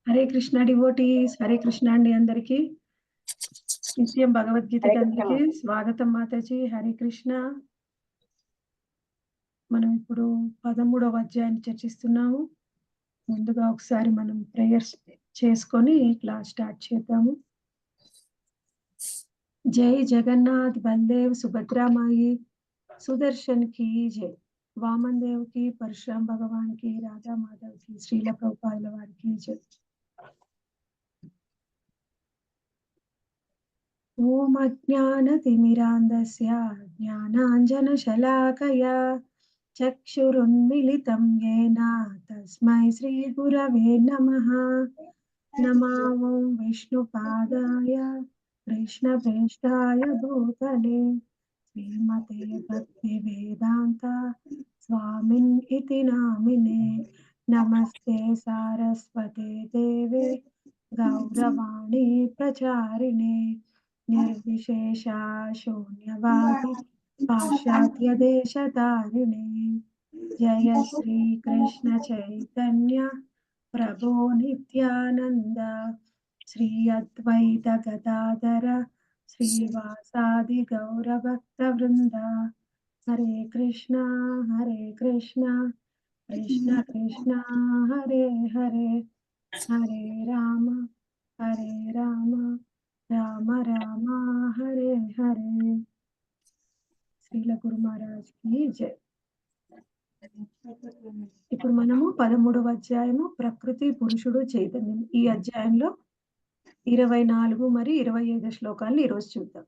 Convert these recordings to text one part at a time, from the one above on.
Hare Krishna devotees, Hare Krishna అండి అందరికి. నిత్యం భగవద్గీతకి హరే కృష్ణ. అందరికి స్వాగతం మాతాజీ. హరే కృష్ణ. మనం ఇప్పుడు 13వ అధ్యాయాన్ని చర్చిస్తున్నాము. ముందుగా ఒకసారి మనం ప్రేయర్స్ చేసుకొని క్లాస్ స్టార్ట్ చేద్దాము. జై జగన్నాథ్ బల్దేవ్ సుభద్రామాయి సుదర్శన్ కి జై. వామన్ దేవ్ కి, పరశురామ్ భగవాన్ కి, రాధా మాధవ్ కి, శ్రీల ప్రభుపాదుల వారికి జై. ఓం అజ్ఞానతిమిరాంధస్య జ్ఞానాంజనశలాకయా చక్షురున్మిలితం యేన తస్మై శ్రీగురవే నమః. నమో విష్ణుపాదాయ కృష్ణప్రేష్ఠాయ భూతలే శ్రీమతే భక్తివేదాంత స్వామిన్ ఇతి నామినే. నమస్తే సారస్వతే దేవే గౌరవాణి ప్రచారిణే నిర్విశేష శూన్యవాది పాశ్చాత్య దేశతారిణే. జయ శ్రీ కృష్ణ చైతన్య ప్రభో నిత్యానంద శ్రీ అద్వైత గదాధర శ్రీవాసాది గౌరభక్త వృంద. హరే కృష్ణ కృష్ణ కృష్ణ హరే హరే, హరే రామ రామ రామ హరే హరే. శ్రీల గురు మహారాజ్ కి జై. ఇప్పుడు మనము 13వ అధ్యాయము ప్రకృతి పురుషుడు చైతన్యం, ఈ అధ్యాయంలో 24 మరియు 25 శ్లోకాలను ఈరోజు చూద్దాం.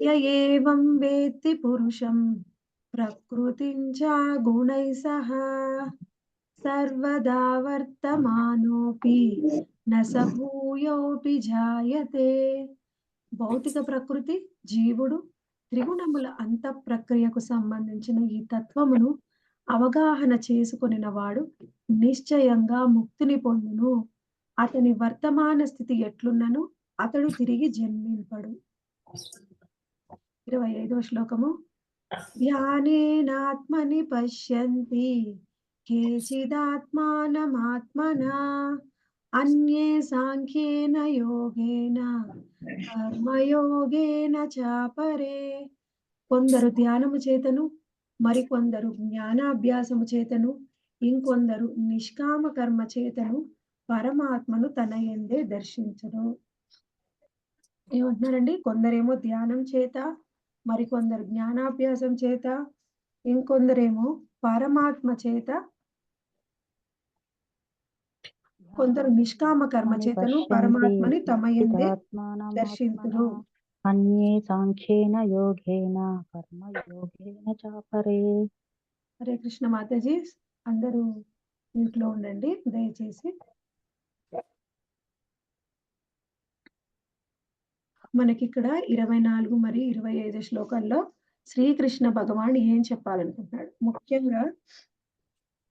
య ఏవం వేత్తి పురుషం ప్రకృతిం చ గుణై సహ సర్వదా వర్తమానోపి న స భూయోపి జాయతే. భౌతిక ప్రకృతి, జీవుడు, త్రిగుణముల అంత ప్రక్రియకు సంబంధించిన ఈ తత్వమును అవగాహన చేసుకొనిన వాడు నిశ్చయంగా ముక్తిని పొందును. అతని వర్తమాన స్థితి ఎట్లున్నను అతడు తిరిగి జన్మింపడు. 25వ శ్లోకము. ధ్యానేనాత్మని పశ్యంతి కేచిదాత్మానమాత్మనా అన్యే సాంఖ్యేన యోగేన కర్మయోగేన చాపరే. కొందరు ధ్యానము చేతను, మరికొందరు జ్ఞానాభ్యాసము చేతను, ఇంకొందరు నిష్కామ కర్మ చేతను పరమాత్మను తన యందే దర్శించరు. ఏమంటున్నారండి? కొందరేమో ధ్యానం చేత, మరికొందరు జ్ఞానాభ్యాసం చేత, ఇంకొందరేమో పరమాత్మ చేత, కొందరు నిష్కామ కర్మ చేతను పరమాత్మని తమ యందే దర్శింతురు. అన్యే సాంఖ్యేన యోగేన కర్మ యోగేన చాపరే. హరే కృష్ణ మాతాజీ, అందరూ ఇంట్లో ఉండండి దయచేసి. మనకి ఇక్కడ 24 మరియు 25 శ్లోకాల్లో శ్రీకృష్ణ భగవాన్ ఏం చెప్పాలనుకుంటున్నాడు. ముఖ్యంగా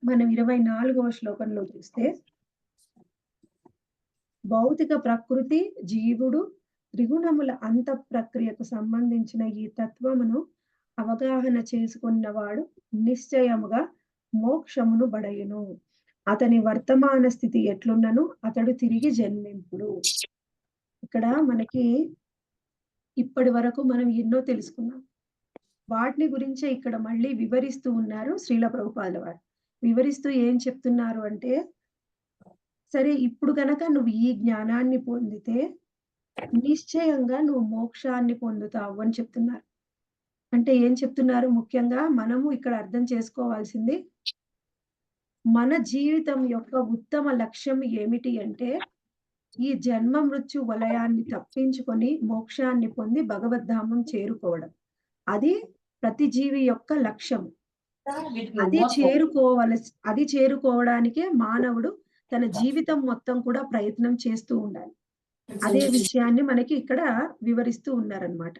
మనం 24వ శ్లోకంలో చూస్తే భౌతిక ప్రకృతి, జీవుడు, త్రిగుణముల అంత ప్రక్రియకు సంబంధించిన ఈ తత్వమును అవగాహన చేసుకున్నవాడు నిశ్చయముగా మోక్షమును బడయును. అతని వర్తమాన స్థితి ఎట్లున్నను అతడు తిరిగి జన్మింపుడు. ఇక్కడ మనకి ఇప్పటి వరకు మనం ఎన్నో తెలుసుకున్నాం. వాటిని గురించే ఇక్కడ మళ్ళీ వివరిస్తూ ఉన్నారు శ్రీల ప్రభుపాదుల వారు. వివరిస్తూ ఏం చెప్తున్నారు అంటే, సరే ఇప్పుడు గనక నువ్వు ఈ జ్ఞానాన్ని పొందితే నిశ్చయంగా నువ్వు మోక్షాన్ని పొందుతావు అని చెప్తున్నారు. అంటే ఏం చెప్తున్నారు? ముఖ్యంగా మనము ఇక్కడ అర్థం చేసుకోవాల్సింది, మన జీవితం యొక్క ఉత్తమ లక్ష్యం ఏమిటి అంటే, ఈ జన్మ మృత్యు వలయాన్ని తప్పించుకొని మోక్షాన్ని పొంది భగవద్ధామం చేరుకోవడం. అది ప్రతి జీవి యొక్క లక్ష్యం. అది చేరుకోవడానికే మానవుడు తన జీవితం మొత్తం కూడా ప్రయత్నం చేస్తూ ఉండాలి. అదే విషయాన్ని మనకి ఇక్కడ వివరిస్తూ ఉన్నారన్నమాట.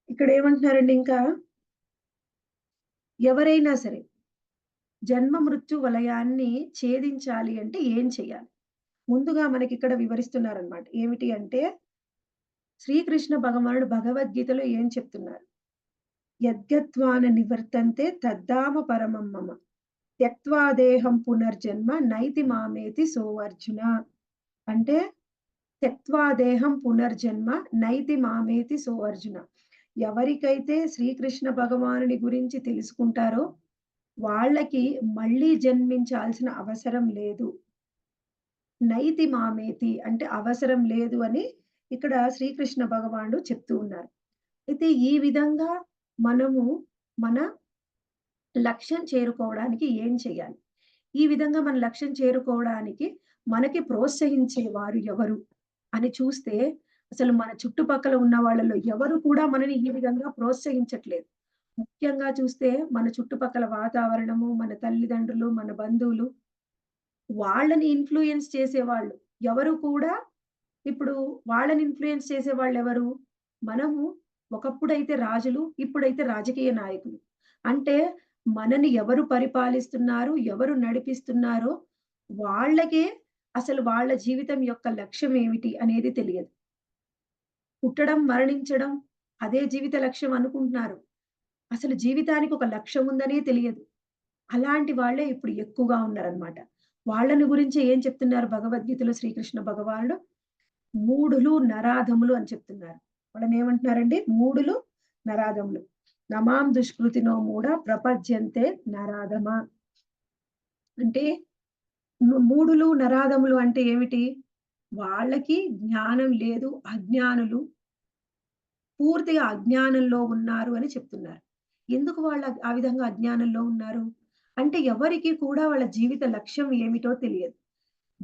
ఇక్కడ ఏమంటున్నారండి, ఇంకా ఎవరైనా సరే జన్మ మృత్యు వలయాన్ని ఛేదించాలి అంటే ఏం చేయాలి? ముందుగా మనకి ఇక్కడ వివరిస్తున్నారన్నమాట. ఏమిటి అంటే, శ్రీకృష్ణ భగవానుడు భగవద్గీతలో ఏం చెప్తున్నారు? యద్గత్వాన నివర్తంతే తద్ధామ పరమం మమ. త్యక్త్వా దేహం పునర్జన్మ నైతి మామేతి సోవర్జున. అంటే త్యక్త్వా దేహం పునర్జన్మ నైతి మామేతి సోవర్జున. ఎవరికైతే శ్రీకృష్ణ భగవానుని గురించి తెలుసుకుంటారో వాళ్ళకి మళ్ళీ జన్మించాల్సిన అవసరం లేదు. నైతి మామేతి అంటే అవసరం లేదు అని ఇక్కడ శ్రీకృష్ణ భగవానుడు చెప్తూ ఉన్నారు. అయితే ఈ విధంగా మనము మన లక్ష్యం చేరుకోవడానికి ఏం చేయాలి? ఈ విధంగా మన లక్ష్యం చేరుకోవడానికి మనకి ప్రోత్సహించేవారు ఎవరు? అని చూస్తే అసలు మన చుట్టుపక్కల ఉన్న వాళ్ళలో ఎవరు కూడా మనని ఈ విధంగా ప్రోత్సహించట్లేదు. ముఖ్యంగా చూస్తే మన చుట్టుపక్కల వాతావరణము, మన తల్లిదండ్రులు, మన బంధువులు వాళ్ళని ఇన్‌ఫ్లూయెన్స్ చేసేవాళ్ళు ఎవరు కూడా ఇప్పుడు వాళ్ళని ఇన్‌ఫ్లూయెన్స్ చేసేవాళ్ళెవరు? మనము ఒకప్పుడైతే రాజులు, ఇప్పుడైతే రాజకీయ నాయకులు. అంటే మనని ఎవరు పరిపాలిస్తున్నారు, ఎవరు నడిపిస్తున్నారో వాళ్ళకే అసలు వాళ్ళ జీవితం యొక్క లక్ష్యం ఏమిటి అనేది తెలియదు. పుట్టడం, మరణించడం అదే జీవిత లక్ష్యం అనుకుంటున్నారు. అసలు జీవితానికి ఒక లక్ష్యం ఉందనే తెలియదు. అలాంటి వాళ్ళే ఇప్పుడు ఎక్కువగా ఉన్నారనమాట. వాళ్ళని గురించి ఏం చెప్తున్నారు భగవద్గీతలో శ్రీకృష్ణ భగవానుడు? మూఢులు, నరాధములు అని చెప్తున్నారు. వాళ్ళనేమంటున్నారండి? మూఢులు, నరాధములు. నమాం దుష్కృతినో మూఢ ప్రపద్యంతే నరాధమ. అంటే మూఢులు, నరాధములు అంటే ఏమిటి? వాళ్ళకి జ్ఞానం లేదు. అజ్ఞానులు. పూర్తిగా అజ్ఞానంలో ఉన్నారు అని చెప్తున్నారు. ఎందుకు వాళ్ళు ఆ విధంగా అజ్ఞానంలో ఉన్నారు? అంటే ఎవరికీ కూడా వాళ్ళ జీవిత లక్ష్యం ఏమిటో తెలియదు.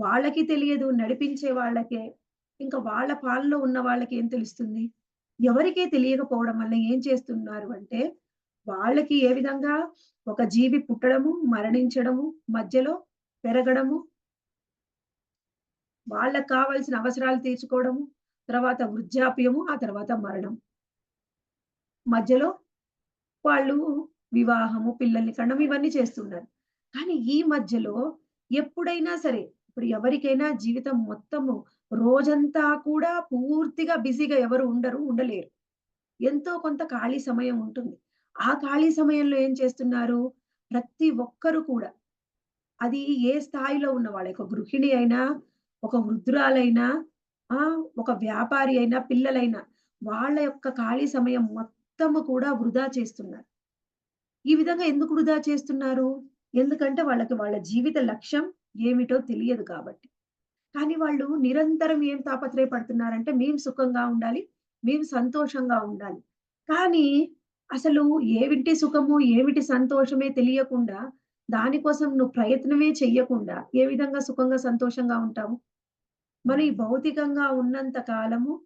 వాళ్ళకి తెలియదు. నడిపించే వాళ్ళకే. ఇంకా వాళ్ళ పాలనలో ఉన్న వాళ్ళకేం తెలుస్తుంది? ఎవరికీ తెలియకపోవడం వల్ల ఏం చేస్తున్నారు అంటే, వాళ్ళకి ఏ విధంగా ఒక జీవి పుట్టడము, మరణించడము, మధ్యలో పెరగడము, వాళ్ళకి కావాల్సిన అవసరాలు తీర్చుకోవడము, తర్వాత వృద్ధాప్యము, ఆ తర్వాత మరణం. మధ్యలో వాళ్ళు వివాహము, పిల్లల్ని కనడం ఇవన్నీ చేస్తున్నారు. కానీ ఈ మధ్యలో ఎప్పుడైనా సరే, ఇప్పుడు ఎవరికైనా జీవితం మొత్తము రోజంతా కూడా పూర్తిగా బిజీగా ఎవరు ఉండరు, ఉండలేరు. ఎంతో కొంత ఖాళీ సమయం ఉంటుంది. ఆ ఖాళీ సమయంలో ఏం చేస్తున్నారు? ప్రతి ఒక్కరు కూడా అది ఏ స్థాయిలో ఉన్నవాళ్ళే. ఒక గృహిణి అయినా, ఒక వృద్ధురాలైనా, ఒక వ్యాపారి అయినా, పిల్లలైనా వాళ్ళ యొక్క ఖాళీ సమయం మొత్తము కూడా వృధా చేస్తున్నారు. ఈ విధంగా ఎందుకు వృధా చేస్తున్నారు? ఎందుకంటే వాళ్ళకి వాళ్ళ జీవిత లక్ష్యం ఏమిటో తెలియదు కాబట్టి. కానీ వాళ్ళు నిరంతరం ఏం తాపత్రయపడుతున్నారంటే మేము సుఖంగా ఉండాలి, మేము సంతోషంగా ఉండాలి. కానీ అసలు ఏవిటి సుఖము, ఏమిటి సంతోషమే తెలియకుండా, దానికోసం నువ్వు ప్రయత్నమే చెయ్యకుండా ఏ విధంగా సుఖంగా, సంతోషంగా ఉంటావు? మనం ఈ భౌతికంగా ఉన్నంత కాలము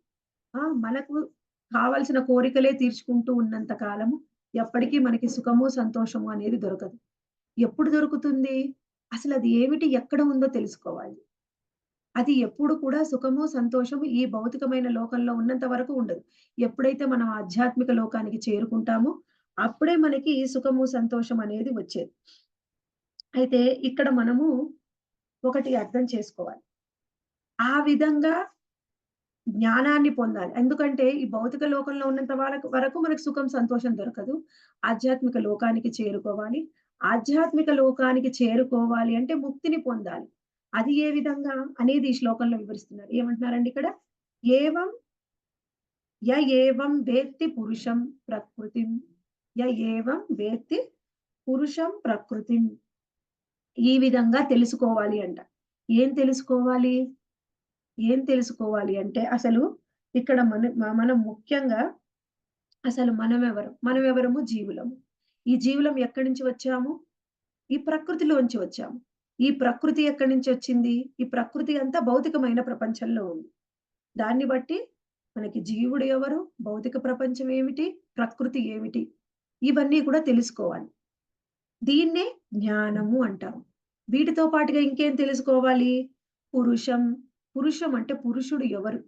మనకు కావాల్సిన కోరికలే తీర్చుకుంటూ ఉన్నంత కాలము ఎప్పటికీ మనకి సుఖము, సంతోషము అనేది దొరకదు. ఎప్పుడు దొరుకుతుంది? అసలది ఏమిటి? ఎక్కడ ఉందో తెలుసుకోవాలి. అది ఎప్పుడు కూడా సుఖము, సంతోషము ఈ భౌతికమైన లోకంలో ఉన్నంత వరకు ఉండదు. ఎప్పుడైతే మనం ఆధ్యాత్మిక లోకానికి చేరుకుంటామో, అప్పుడే మనకి సుఖము, సంతోషం అనేది వచ్చేది. అయితే ఇక్కడ మనము ఒకటి అర్థం చేసుకోవాలి. ఆ విధంగా జ్ఞానాన్ని పొందాలి. ఎందుకంటే ఈ భౌతిక లోకంలో ఉన్నంత వరకు మనకు సుఖం, సంతోషం దొరకదు. ఆధ్యాత్మిక లోకానికి చేరుకోవాలి. ఆధ్యాత్మిక లోకానికి చేరుకోవాలి అంటే ముక్తిని పొందాలి. అది ఏ విధంగా అనేది ఈ శ్లోకంలో వివరిస్తున్నారు. ఏమంటున్నారండి ఇక్కడ? ఏవం ఏవం వేత్తి పురుషం ప్రకృతిం. ఏవం వేత్తి పురుషం ప్రకృతిం. ఈ విధంగా తెలుసుకోవాలి అంట. ఏం తెలుసుకోవాలి? ఏం తెలుసుకోవాలి అంటే అసలు ఇక్కడ మనం ముఖ్యంగా అసలు మనమెవరం? మనమెవరము? జీవులము. ఈ జీవులం ఎక్కడి నుంచి వచ్చాము? ఈ ప్రకృతిలోంచి వచ్చాము. ఈ ప్రకృతి ఎక్కడి నుంచి వచ్చింది? ఈ ప్రకృతి అంతా భౌతికమైన ప్రపంచంలో ఉంది. దాన్ని బట్టి మనకి జీవుడు ఎవరు? భౌతిక ప్రపంచం ఏమిటి? ప్రకృతి ఏమిటి? ఇవన్నీ కూడా తెలుసుకోవాలి. దీన్నే జ్ఞానము అంటాము. వీటితో పాటుగా ఇంకేం తెలుసుకోవాలి? పురుషం. పురుషం అంటే పురుషుడు ఎవరు?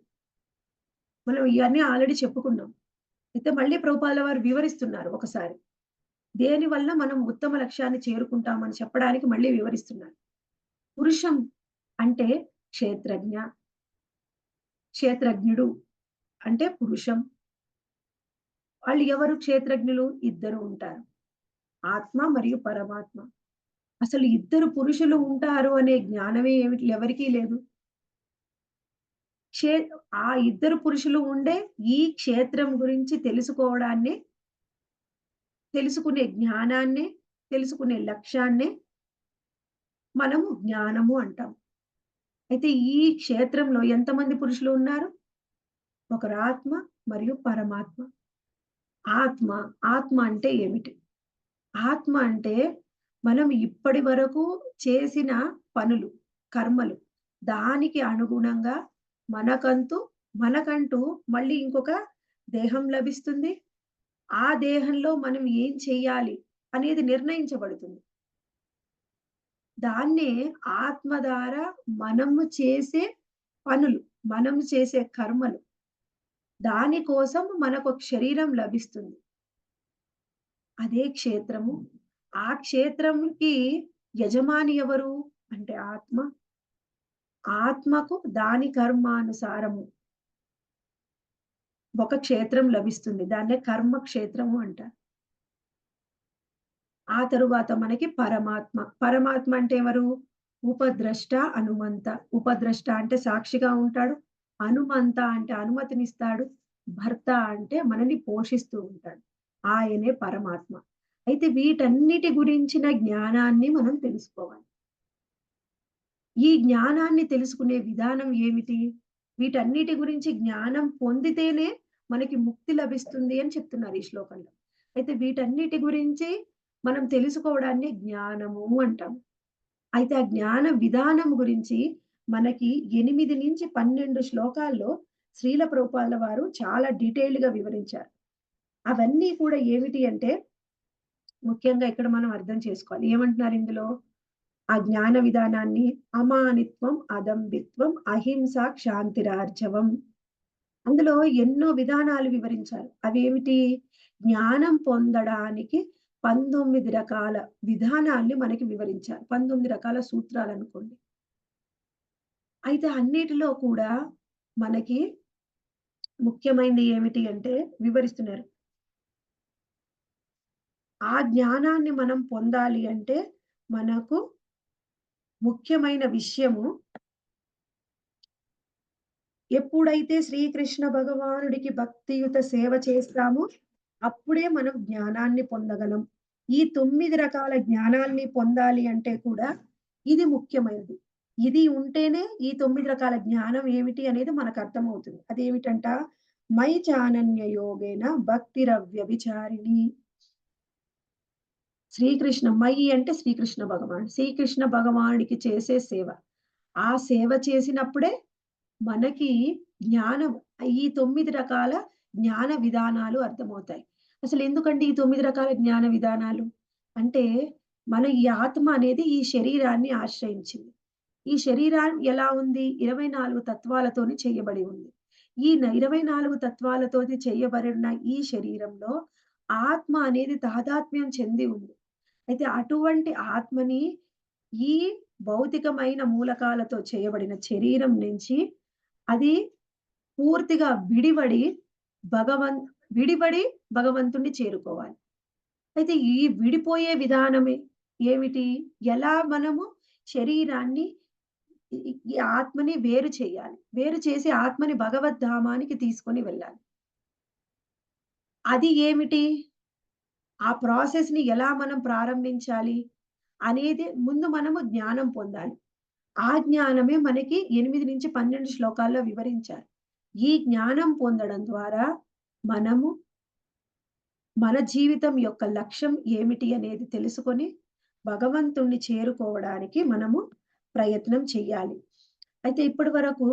మనం ఇయన్నీ ఆల్రెడీ చెప్పుకున్నాం. అయితే మళ్ళీ ప్రభుపాదుల వారు వివరిస్తున్నారు ఒకసారి. దేని వలన మనం ఉత్తమ లక్ష్యాన్ని చేరుకుంటామని చెప్పడానికి మళ్ళీ వివరిస్తున్నారు. పురుషం అంటే క్షేత్రజ్ఞ. క్షేత్రజ్ఞుడు అంటే పురుషం. వాళ్ళు ఎవరు క్షేత్రజ్ఞులు? ఇద్దరు ఉంటారు. ఆత్మ మరియు పరమాత్మ. అసలు ఇద్దరు పురుషులు ఉంటారు అనే జ్ఞానమే ఎవరికీ లేదు. క్షే ఆ ఇద్దరు పురుషులు ఉండే ఈ క్షేత్రం గురించి తెలుసుకునే జ్ఞానాన్నే, తెలుసుకునే లక్ష్యాన్నే మనము జ్ఞానము అంటాం. అయితే ఈ క్షేత్రంలో ఎంతమంది పురుషులు ఉన్నారు? ఒకరు ఆత్మ మరియు పరమాత్మ. ఆత్మ, ఆత్మ అంటే ఏమిటి? ఆత్మ అంటే మనం ఇప్పటి వరకు చేసిన పనులు, కర్మలు, దానికి అనుగుణంగా మనకంటూ మనకంటూ మళ్ళీ ఇంకొక దేహం లభిస్తుంది. ఆ దేహంలో మనం ఏం చెయ్యాలి అనేది నిర్ణయించబడుతుంది. దాన్నే ఆత్మ ద్వారా మనము చేసే పనులు, మనము చేసే కర్మలు, దాని కోసం మనకొక శరీరం లభిస్తుంది. అదే క్షేత్రము. ఆ క్షేత్రంకి యజమాని ఎవరు? అంటే ఆత్మ. ఆత్మకు దాని కర్మానుసారము ఒక క్షేత్రం లభిస్తుంది. దాన్నే కర్మ క్షేత్రము అంటారు. ఆ తరువాత మనకి పరమాత్మ. పరమాత్మ అంటే ఎవరు? ఉపద్రష్ట, అనుమంత. ఉపద్రష్ట అంటే సాక్షిగా ఉంటాడు. అనుమంత అంటే అనుమతినిస్తాడు. భర్త అంటే మనని పోషిస్తూ ఉంటాడు. ఆయనే పరమాత్మ. అయితే వీటన్నిటి గురించిన జ్ఞానాన్ని మనం తెలుసుకోవాలి. ఈ జ్ఞానాన్ని తెలుసుకునే విధానం ఏమిటి? వీటన్నిటి గురించి జ్ఞానం పొందితేనే మనకి ముక్తి లభిస్తుంది అని చెప్తున్నారు ఈ శ్లోకంలో. అయితే వీటన్నిటి గురించి మనం తెలుసుకోవడాన్ని జ్ఞానము అంటాం. అయితే ఆ జ్ఞాన విధానం గురించి మనకి 8-12 శ్లోకాల్లో శ్రీల ప్రభుపాదుల వారు చాలా డీటెయిల్డ్‌గా వివరించారు. అవన్నీ కూడా ఏమిటి అంటే ముఖ్యంగా ఇక్కడ మనం అర్థం చేసుకోవాలి. ఏమంటున్నారు ఇందులో? ఆ జ్ఞాన విధానాన్ని అమానిత్వం, అదంబిత్వం, అహింస, క్షాంతిరార్జవం. అందులో ఎన్నో విధానాలు వివరించారు. అవేమిటి? జ్ఞానం పొందడానికి 19 రకాల విధానాల్ని మనకి వివరించారు. 19 రకాల సూత్రాలనుకోండి. అయితే అన్నిటిలో కూడా మనకి ముఖ్యమైనది ఏమిటి అంటే వివరిస్తున్నారు. ఆ జ్ఞానాన్ని మనం పొందాలి అంటే మనకు ముఖ్యమైన విషయము ఎప్పుడైతే శ్రీకృష్ణ భగవానుడికి భక్తియుత సేవ చేస్తామో, అప్పుడే మనం జ్ఞానాన్ని పొందగలం. ఈ 9 రకాల జ్ఞానాల్ని పొందాలి అంటే కూడా ఇది ముఖ్యమైనది. ఇది ఉంటేనే ఈ 9 రకాల జ్ఞానం ఏమిటి అనేది మనకర్థమవుతుంది. అదేమిటంట? మై చానన్య యోగేన భక్తిరవ్యభిచారిణి. శ్రీకృష్ణ మయి అంటే శ్రీకృష్ణ భగవానుడు. శ్రీకృష్ణ భగవానుడికి చేసే సేవ. ఆ సేవ చేసినప్పుడే మనకి జ్ఞానం ఈ 9 రకాల జ్ఞాన విధానాలు అర్థమవుతాయి. అసలెందుకండి ఈ 9 రకాల జ్ఞాన విధానాలు? అంటే మన ఈ ఆత్మ అనేది ఈ శరీరాన్ని ఆశ్రయించింది. ఈ శరీరం ఎలా ఉంది? 24 తత్వాలతోని చేయబడి ఉంది. ఈ 24 తత్వాలతోటి చేయబడిన ఈ శరీరంలో ఆత్మ అనేది తాదాత్మ్యం చెంది ఉంది. అయితే అటువంటి ఆత్మని ఈ భౌతికమైన మూలకాలతో చేయబడిన శరీరం నుంచి అది పూర్తిగా భగవన్ విడిబడి భగవంతుడిని చేరుకోవాలి. అయితే ఈ విడిపోయే విధానమే ఏమిటి? ఎలా మనము శరీరాన్ని ఈ ఆత్మని వేరు చేయాలి. వేరు చేసి ఆత్మని భగవద్ధామానికి తీసుకొని వెళ్ళాలి. అది ఏమిటి? ఆ ప్రాసెస్‌ని ఎలా మనం ప్రారంభించాలి? అనేది ముందు మనము జ్ఞానం పొందాలి. ఆ జ్ఞానమే మనకి 8-12 శ్లోకాల్లో వివరించారు. ఈ జ్ఞానం పొందడం ద్వారా మనము మన జీవితం యొక్క లక్ష్యం ఏమిటి అనేది తెలుసుకొని, భగవంతుణ్ణి చేరుకోవడానికి మనము ప్రయత్నం చెయ్యాలి. అయితే ఇప్పటి వరకు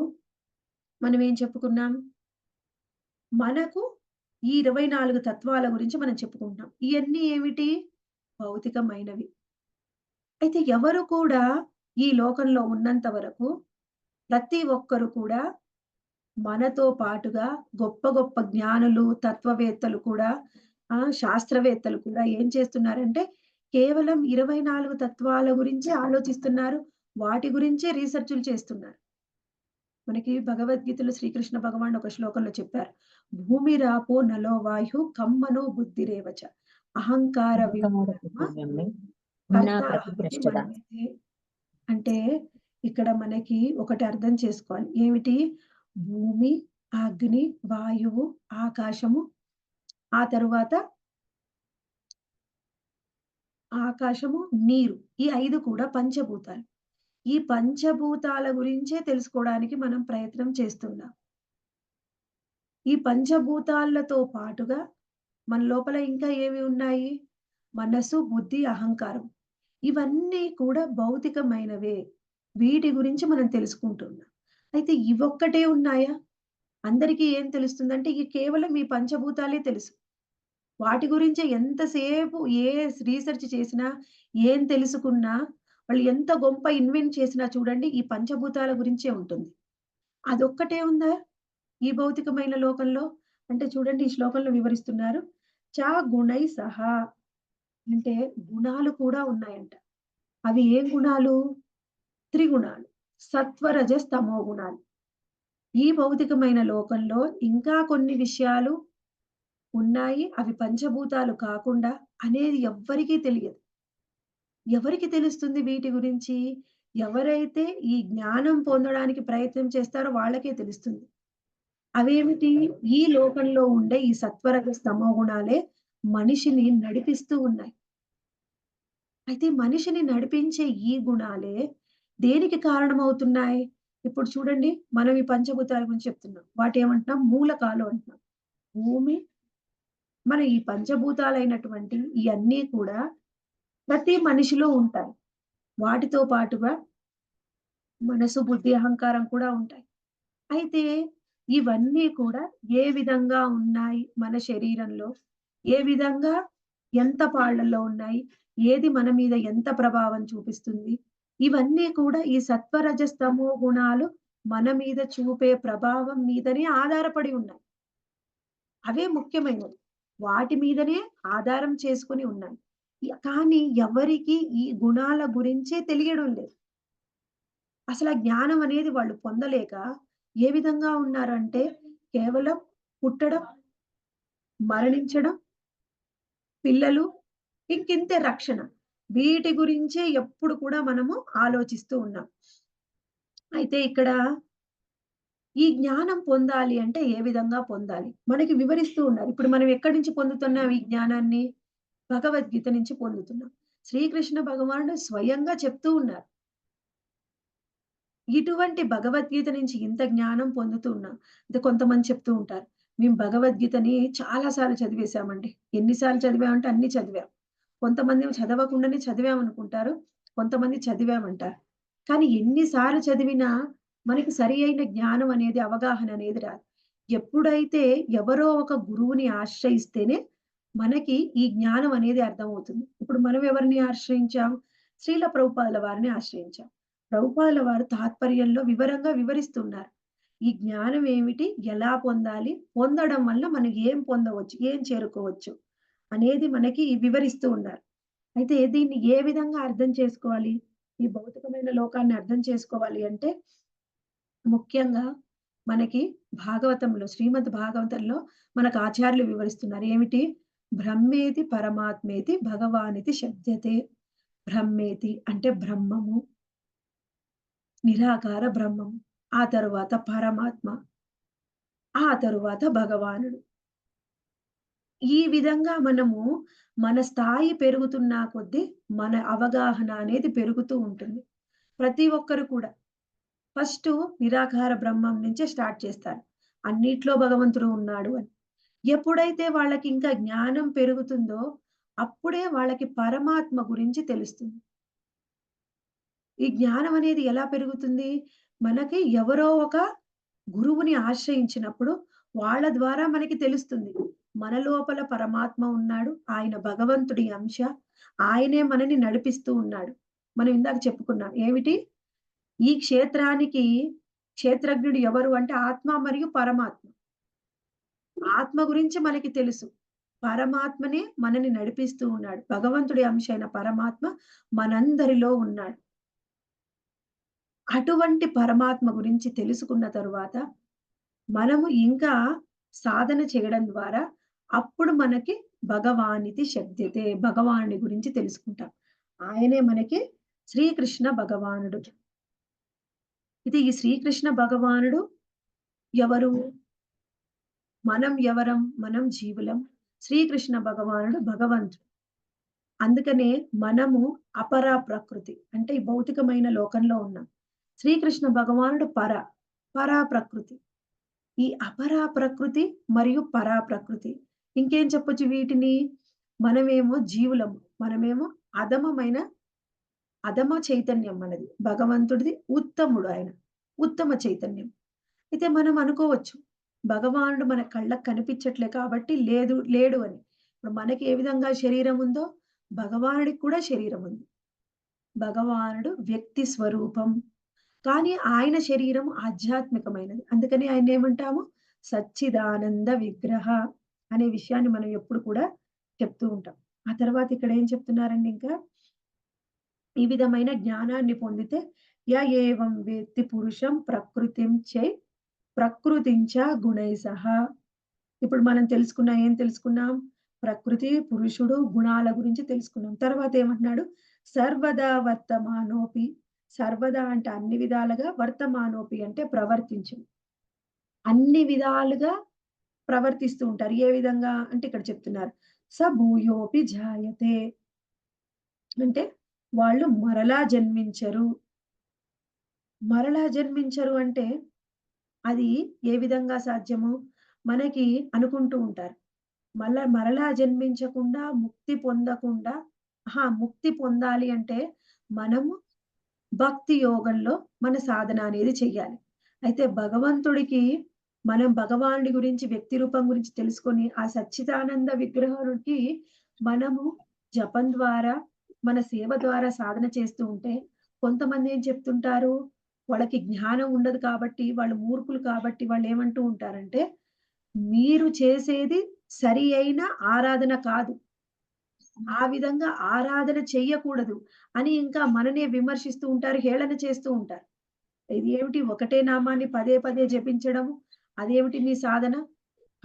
మనం ఏం చెప్పుకున్నాం? మనకు ఈ 24 తత్వాల గురించి మనం చెప్పుకుంటున్నాం. ఇయన్నీ ఏమిటి? భౌతికమైనవి. అయితే ఎవరు కూడా ఈ లోకంలో ఉన్నంత వరకు ప్రతి ఒక్కరు కూడా మనతో పాటుగా గొప్ప గొప్ప జ్ఞానులు, తత్వవేత్తలు కూడా శాస్త్రవేత్తలు కూడా ఏం చేస్తున్నారంటే కేవలం 24 తత్వాల గురించి ఆలోచిస్తున్నారు. వాటి గురించే రిసర్చ్‌లు చేస్తున్నారు. మనకి భగవద్గీతలో శ్రీకృష్ణ భగవానుడు ఒక శ్లోకంలో చెప్పారు. భూమిరాపో నలో వాయు కమ్మనో బుద్ధిరేవచ అహంకార మొత్తం కూడా విమూఢమా చెప్పండి. గుణ కర్త ప్రతిపృష్టత. మన్యతే. అంటే ఇక్కడ మనకి ఒకటి అర్థం చేసుకోవాలి. ఏమిటి? భూమి, అగ్ని, వాయువు, ఆకాశము, ఆ తరువాత ఆకాశము, నీరు. ఈ 5 కూడా పంచభూతాలు. ఈ పంచభూతాల గురించే తెలుసుకోవడానికి మనం ప్రయత్నం చేస్తున్నాం. ఈ పంచభూతాలతో పాటుగా మన లోపల ఇంకా ఏవి ఉన్నాయి? మనసు, బుద్ధి, అహంకారం. ఇవన్నీ కూడా భౌతికమైనవే. వీటి గురించి మనం తెలుసుకుంటున్నాం. అయితే ఇవొక్కటే ఉన్నాయా? అందరికీ ఏం తెలుస్తుందంటే, ఈ కేవలం ఈ పంచభూతాలే తెలుసు. వాటి గురించే ఎంతసేపు రీసెర్చ్ చేసినా, ఏం తెలుసుకున్నా, వాళ్ళు ఎంత గొప్ప ఇన్వెంట్ చేసినా చూడండి, ఈ పంచభూతాల గురించే ఉంటుంది. అదొక్కటే ఉందా? ఈ భౌతికమైన లోకంలో? అంటే చూడండి ఈ శ్లోకంలో వివరిస్తున్నారు. గుణై సహా అంటే గుణాలు కూడా ఉన్నాయంట. అవి ఏం గుణాలు? త్రిగుణాలు. సత్వ, రజస్, తమో గుణాలు. ఈ భౌతికమైన లోకంలో ఇంకా కొన్ని విషయాలు ఉన్నాయి. అవి పంచభూతాలు కాకుండా అనేది ఎవ్వరికీ తెలియదు. ఎవరికి తెలుస్తుంది వీటి గురించి? ఎవరైతే ఈ జ్ఞానం పొందడానికి ప్రయత్నం చేస్తారో వాళ్ళకే తెలుస్తుంది. అవేమిటి? ఈ లోకంలో ఉండే ఈ సత్వరజస్ తమో గుణాలే మనిషిని నడిపిస్తూ ఉన్నాయి. అయితే మనిషిని నడిపించే ఈ గుణాలే దేనికి కారణమవుతున్నాయి? ఇప్పుడు చూడండి మనం ఈ పంచభూతాల గురించి చెప్తున్నాం. వాటేమంటున్నాం? మూలకాలు అంటున్నాం. భూమి, మన ఈ పంచభూతాలైనటువంటి ఇయన్నీ కూడా ప్రతి మనిషిలో ఉంటాయి. వాటితో పాటుగా మనసు, బుద్ధి, అహంకారం కూడా ఉంటాయి. అయితే ఇవన్నీ కూడా ఏ విధంగా ఉన్నాయి మన శరీరంలో? ఏ విధంగా ఎంత పాళ్ళల్లో ఉన్నాయి? ఏది మన మీద ఎంత ప్రభావం చూపిస్తుంది? ఇవన్నీ కూడా ఈ సత్వరజస్తమో గుణాలు మన మీద చూపే ప్రభావం మీదనే ఆధారపడి ఉన్నాయి. అవే ముఖ్యమైనవి. వాటి మీదనే ఆధారం చేసుకొని ఉన్నాయి. కానీ ఎవరికీ ఈ గుణాల గురించే తెలియడం లేదు. అసల జ్ఞానం అనేది వాళ్ళు పొందలేక ఏ విధంగా ఉన్నారంటే కేవలం పుట్టడం, మరణించడం, పిల్లలు ఇంకింతే రక్షణ. వీటి గురించే ఎప్పుడు కూడా మనము ఆలోచిస్తూ ఉన్నాం. అయితే ఇక్కడ ఈ జ్ఞానం పొందాలి అంటే ఏ విధంగా పొందాలి? మనకి వివరిస్తూ ఉన్నారు. ఇప్పుడు మనం ఎక్కడి నుంచి పొందుతున్నాం ఈ జ్ఞానాన్ని? భగవద్గీత నుంచి పొందుతున్నాం. శ్రీకృష్ణ భగవానుడు స్వయంగా చెప్తూ ఉన్నారు. ఇటువంటి భగవద్గీత నుంచి ఇంత జ్ఞానం పొందుతూ ఉన్నాం. అంటే కొంతమంది చెప్తూ ఉంటారు. మేము భగవద్గీతని చాలా సార్లు చదివేశామండి. ఎన్ని సార్లు చదివామంటే అన్ని చదివాం. కొంతమందేమో చదవకుండానే చదివామనుకుంటారు. కొంతమంది చదివామంటారు. కానీ ఎన్ని సార్లు చదివినా మనకి సరి అయిన జ్ఞానం అనేది, అవగాహన అనేది రాదు. ఎప్పుడైతే ఎవరో ఒక గురువుని ఆశ్రయిస్తేనే మనకి ఈ జ్ఞానం అనేది అర్థమవుతుంది. ఇప్పుడు మనం ఎవరిని ఆశ్రయించాం? శ్రీల ప్రభుపాదుల వారిని ఆశ్రయించాం. ప్రభుపాదుల వారు తాత్పర్యంలో వివరంగా వివరిస్తున్నారు. ఈ జ్ఞానం ఏమిటి? ఎలా పొందాలి? పొందడం వల్ల మనం ఏం పొందవచ్చు? ఏం చేరుకోవచ్చు? అనేది మనకి వివరిస్తూ ఉన్నారు. అయితే దీన్ని ఏ విధంగా అర్థం చేసుకోవాలి? ఈ భౌతికమైన లోకాన్ని అర్థం చేసుకోవాలి అంటే ముఖ్యంగా మనకి భాగవతంలో, శ్రీమద్ భాగవతంలో మనకు ఆచార్యులు వివరిస్తున్నారు. ఏమిటి? బ్రహ్మేతి పరమాత్మేతి భగవానితి శబ్దతే. బ్రహ్మేతి అంటే బ్రహ్మము, నిరాకార బ్రహ్మము. ఆ తరువాత పరమాత్మ, ఆ తరువాత భగవానుడు. ఈ విధంగా మనము మన స్థాయి పెరుగుతున్న కొద్దీ మన అవగాహన అనేది పెరుగుతూ ఉంటుంది. ప్రతి ఒక్కరు కూడా ఫస్టు నిరాకార బ్రహ్మం నుంచే స్టార్ట్ చేస్తారు. అన్నిట్లో భగవంతుడు ఉన్నాడు అని. ఎప్పుడైతే వాళ్ళకి ఇంకా జ్ఞానం పెరుగుతుందో, అప్పుడే వాళ్ళకి పరమాత్మ గురించి తెలుస్తుంది. ఈ జ్ఞానం అనేది ఎలా పెరుగుతుంది? మనకి ఎవరో ఒక గురువుని ఆశ్రయించినప్పుడు వాళ్ళ ద్వారా మనకి తెలుస్తుంది. మన లోపల పరమాత్మ ఉన్నాడు. ఆయన భగవంతుడి అంశ. ఆయనే మనని నడిపిస్తూ ఉన్నాడు. మనం ఇందాక చెప్పుకున్నాం. ఏమిటి? ఈ క్షేత్రానికి క్షేత్రజ్ఞుడు ఎవరు అంటే ఆత్మ మరియు పరమాత్మ. ఆత్మ గురించి మనకి తెలుసు. పరమాత్మనే మనని నడిపిస్తూ ఉన్నాడు. భగవంతుడి అంశ అయిన పరమాత్మ మనందరిలో ఉన్నాడు. అటువంటి పరమాత్మ గురించి తెలుసుకున్న తరువాత, మనము ఇంకా సాధన చేయడం ద్వారా అప్పుడు మనకి భగవానితి శబ్దతే. భగవానుడి గురించి తెలుసుకుంటాం. ఆయనే మనకి శ్రీకృష్ణ భగవానుడు. అయితే ఈ శ్రీకృష్ణ భగవానుడు ఎవరు? మనం ఎవరం? మనం జీవులం. శ్రీకృష్ణ భగవానుడు భగవంతుడు. అందుకనే మనము అపరా ప్రకృతి. అంటే ఈ భౌతికమైన లోకంలో ఉన్నాం. శ్రీకృష్ణ భగవానుడు పరా ప్రకృతి. ఈ అపరా ప్రకృతి మరియు పరా ప్రకృతి. ఇంకేం చెప్పొచ్చు వీటిని? మనమేమో జీవులము. మనమేమో అధమమైన అధమ చైతన్యం మనది. భగవంతుడిది ఉత్తముడు ఆయన. ఉత్తమ చైతన్యం. అయితే మనం అనుకోవచ్చు, భగవానుడు మన కళ్ళకి కనిపించట్లే కాబట్టి లేడు అని. ఇప్పుడు మనకి ఏ విధంగా శరీరం ఉందో, భగవానుడికి కూడా శరీరం ఉంది. భగవానుడు వ్యక్తి స్వరూపం. కానీ ఆయన శరీరం ఆధ్యాత్మికమైనది. అందుకని ఆయన్నేమంటాము? సచ్చిదానంద విగ్రహ అనే విషయాన్ని మనం ఎప్పుడు కూడా చెప్తూ ఉంటాం. ఆ తర్వాత ఇక్కడ ఏం చెప్తున్నారండి ఇంకా? ఈ విధమైన జ్ఞానాన్ని పొందితే ఏవం వేత్తి పురుషం ప్రకృతించ గుణైసహ. ఇప్పుడు మనం ఏం తెలుసుకున్నాం? ప్రకృతి, పురుషుడు, గుణాల గురించి తెలుసుకున్నాం. తర్వాత ఏమంటున్నాడు? సర్వదా వర్తమానోపి. సర్వదా అంటే అన్ని విధాలుగా, వర్తమానోపి అంటే ప్రవర్తించు. అన్ని విధాలుగా ప్రవర్తిస్తూ ఉంటారు. ఏ విధంగా అంటే ఇక్కడ చెప్తున్నారు. భూయోపి జాయతే. అంటే వాళ్ళు మరలా జన్మించరు. మరలా జన్మించరు అంటే అది ఏ విధంగా సాధ్యము? మనకి అనుకుంటూ ఉంటారు. మరలా జన్మించకుండా, ముక్తి పొందకుండా ముక్తి పొందాలి అంటే మనము భక్తి యోగంలో మన సాధన అనేది చెయ్యాలి. అయితే భగవంతుడికి మనం భగవానుడి గురించి, వ్యక్తి రూపం గురించి తెలుసుకొని, ఆ సచ్చిదానంద విగ్రహానికి మనము జపం ద్వారా, మన సేవ ద్వారా సాధన చేస్తూ ఉంటే, కొంతమంది ఏం చెప్తుంటారు? వాళ్ళకి జ్ఞానం ఉండదు కాబట్టి, వాళ్ళు మూర్ఖులు కాబట్టి వాళ్ళేమంటూ ఉంటారంటే, మీరు చేసేది సరి అయిన ఆరాధన కాదు. ఆ విధంగా ఆరాధన చెయ్యకూడదు అని ఇంకా మననే విమర్శిస్తూ ఉంటారు. హేళన చేస్తూ ఉంటారు. ఇది ఏమిటి ఒకటే నామాన్ని పదే పదే జపించడము. అదేమిటి మీ సాధన?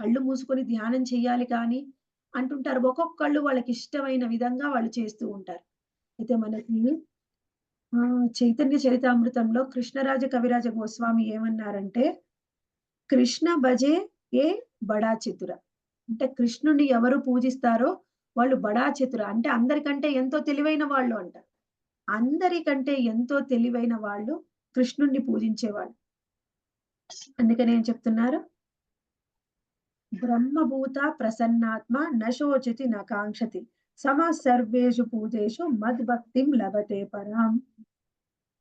కళ్ళు మూసుకొని ధ్యానం చెయ్యాలి కానీ అంటుంటారు. ఒక్కొక్కళ్ళు వాళ్ళకిష్టమైన విధంగా వాళ్ళు చేస్తూ ఉంటారు. అయితే మనకి చైతన్య చరితామృతంలో కృష్ణరాజ కవిరాజ గోస్వామి ఏమన్నారంటే, కృష్ణ భజే ఏ బడా చతుర. అంటే కృష్ణుడిని ఎవరు పూజిస్తారో వాళ్ళు బడా చతుర. అంటే అందరికంటే ఎంతో తెలివైన వాళ్ళు అంట. అందరికంటే ఎంతో తెలివైన వాళ్ళు కృష్ణుడిని పూజించేవాళ్ళు. అందుకని ఏం చెప్తున్నారు? బ్రహ్మభూత ప్రసన్నాత్మ న శోచతి న కాంక్షతి సమः సర్వేషు పూజేషు మద్భక్తిం లభతే పరాం.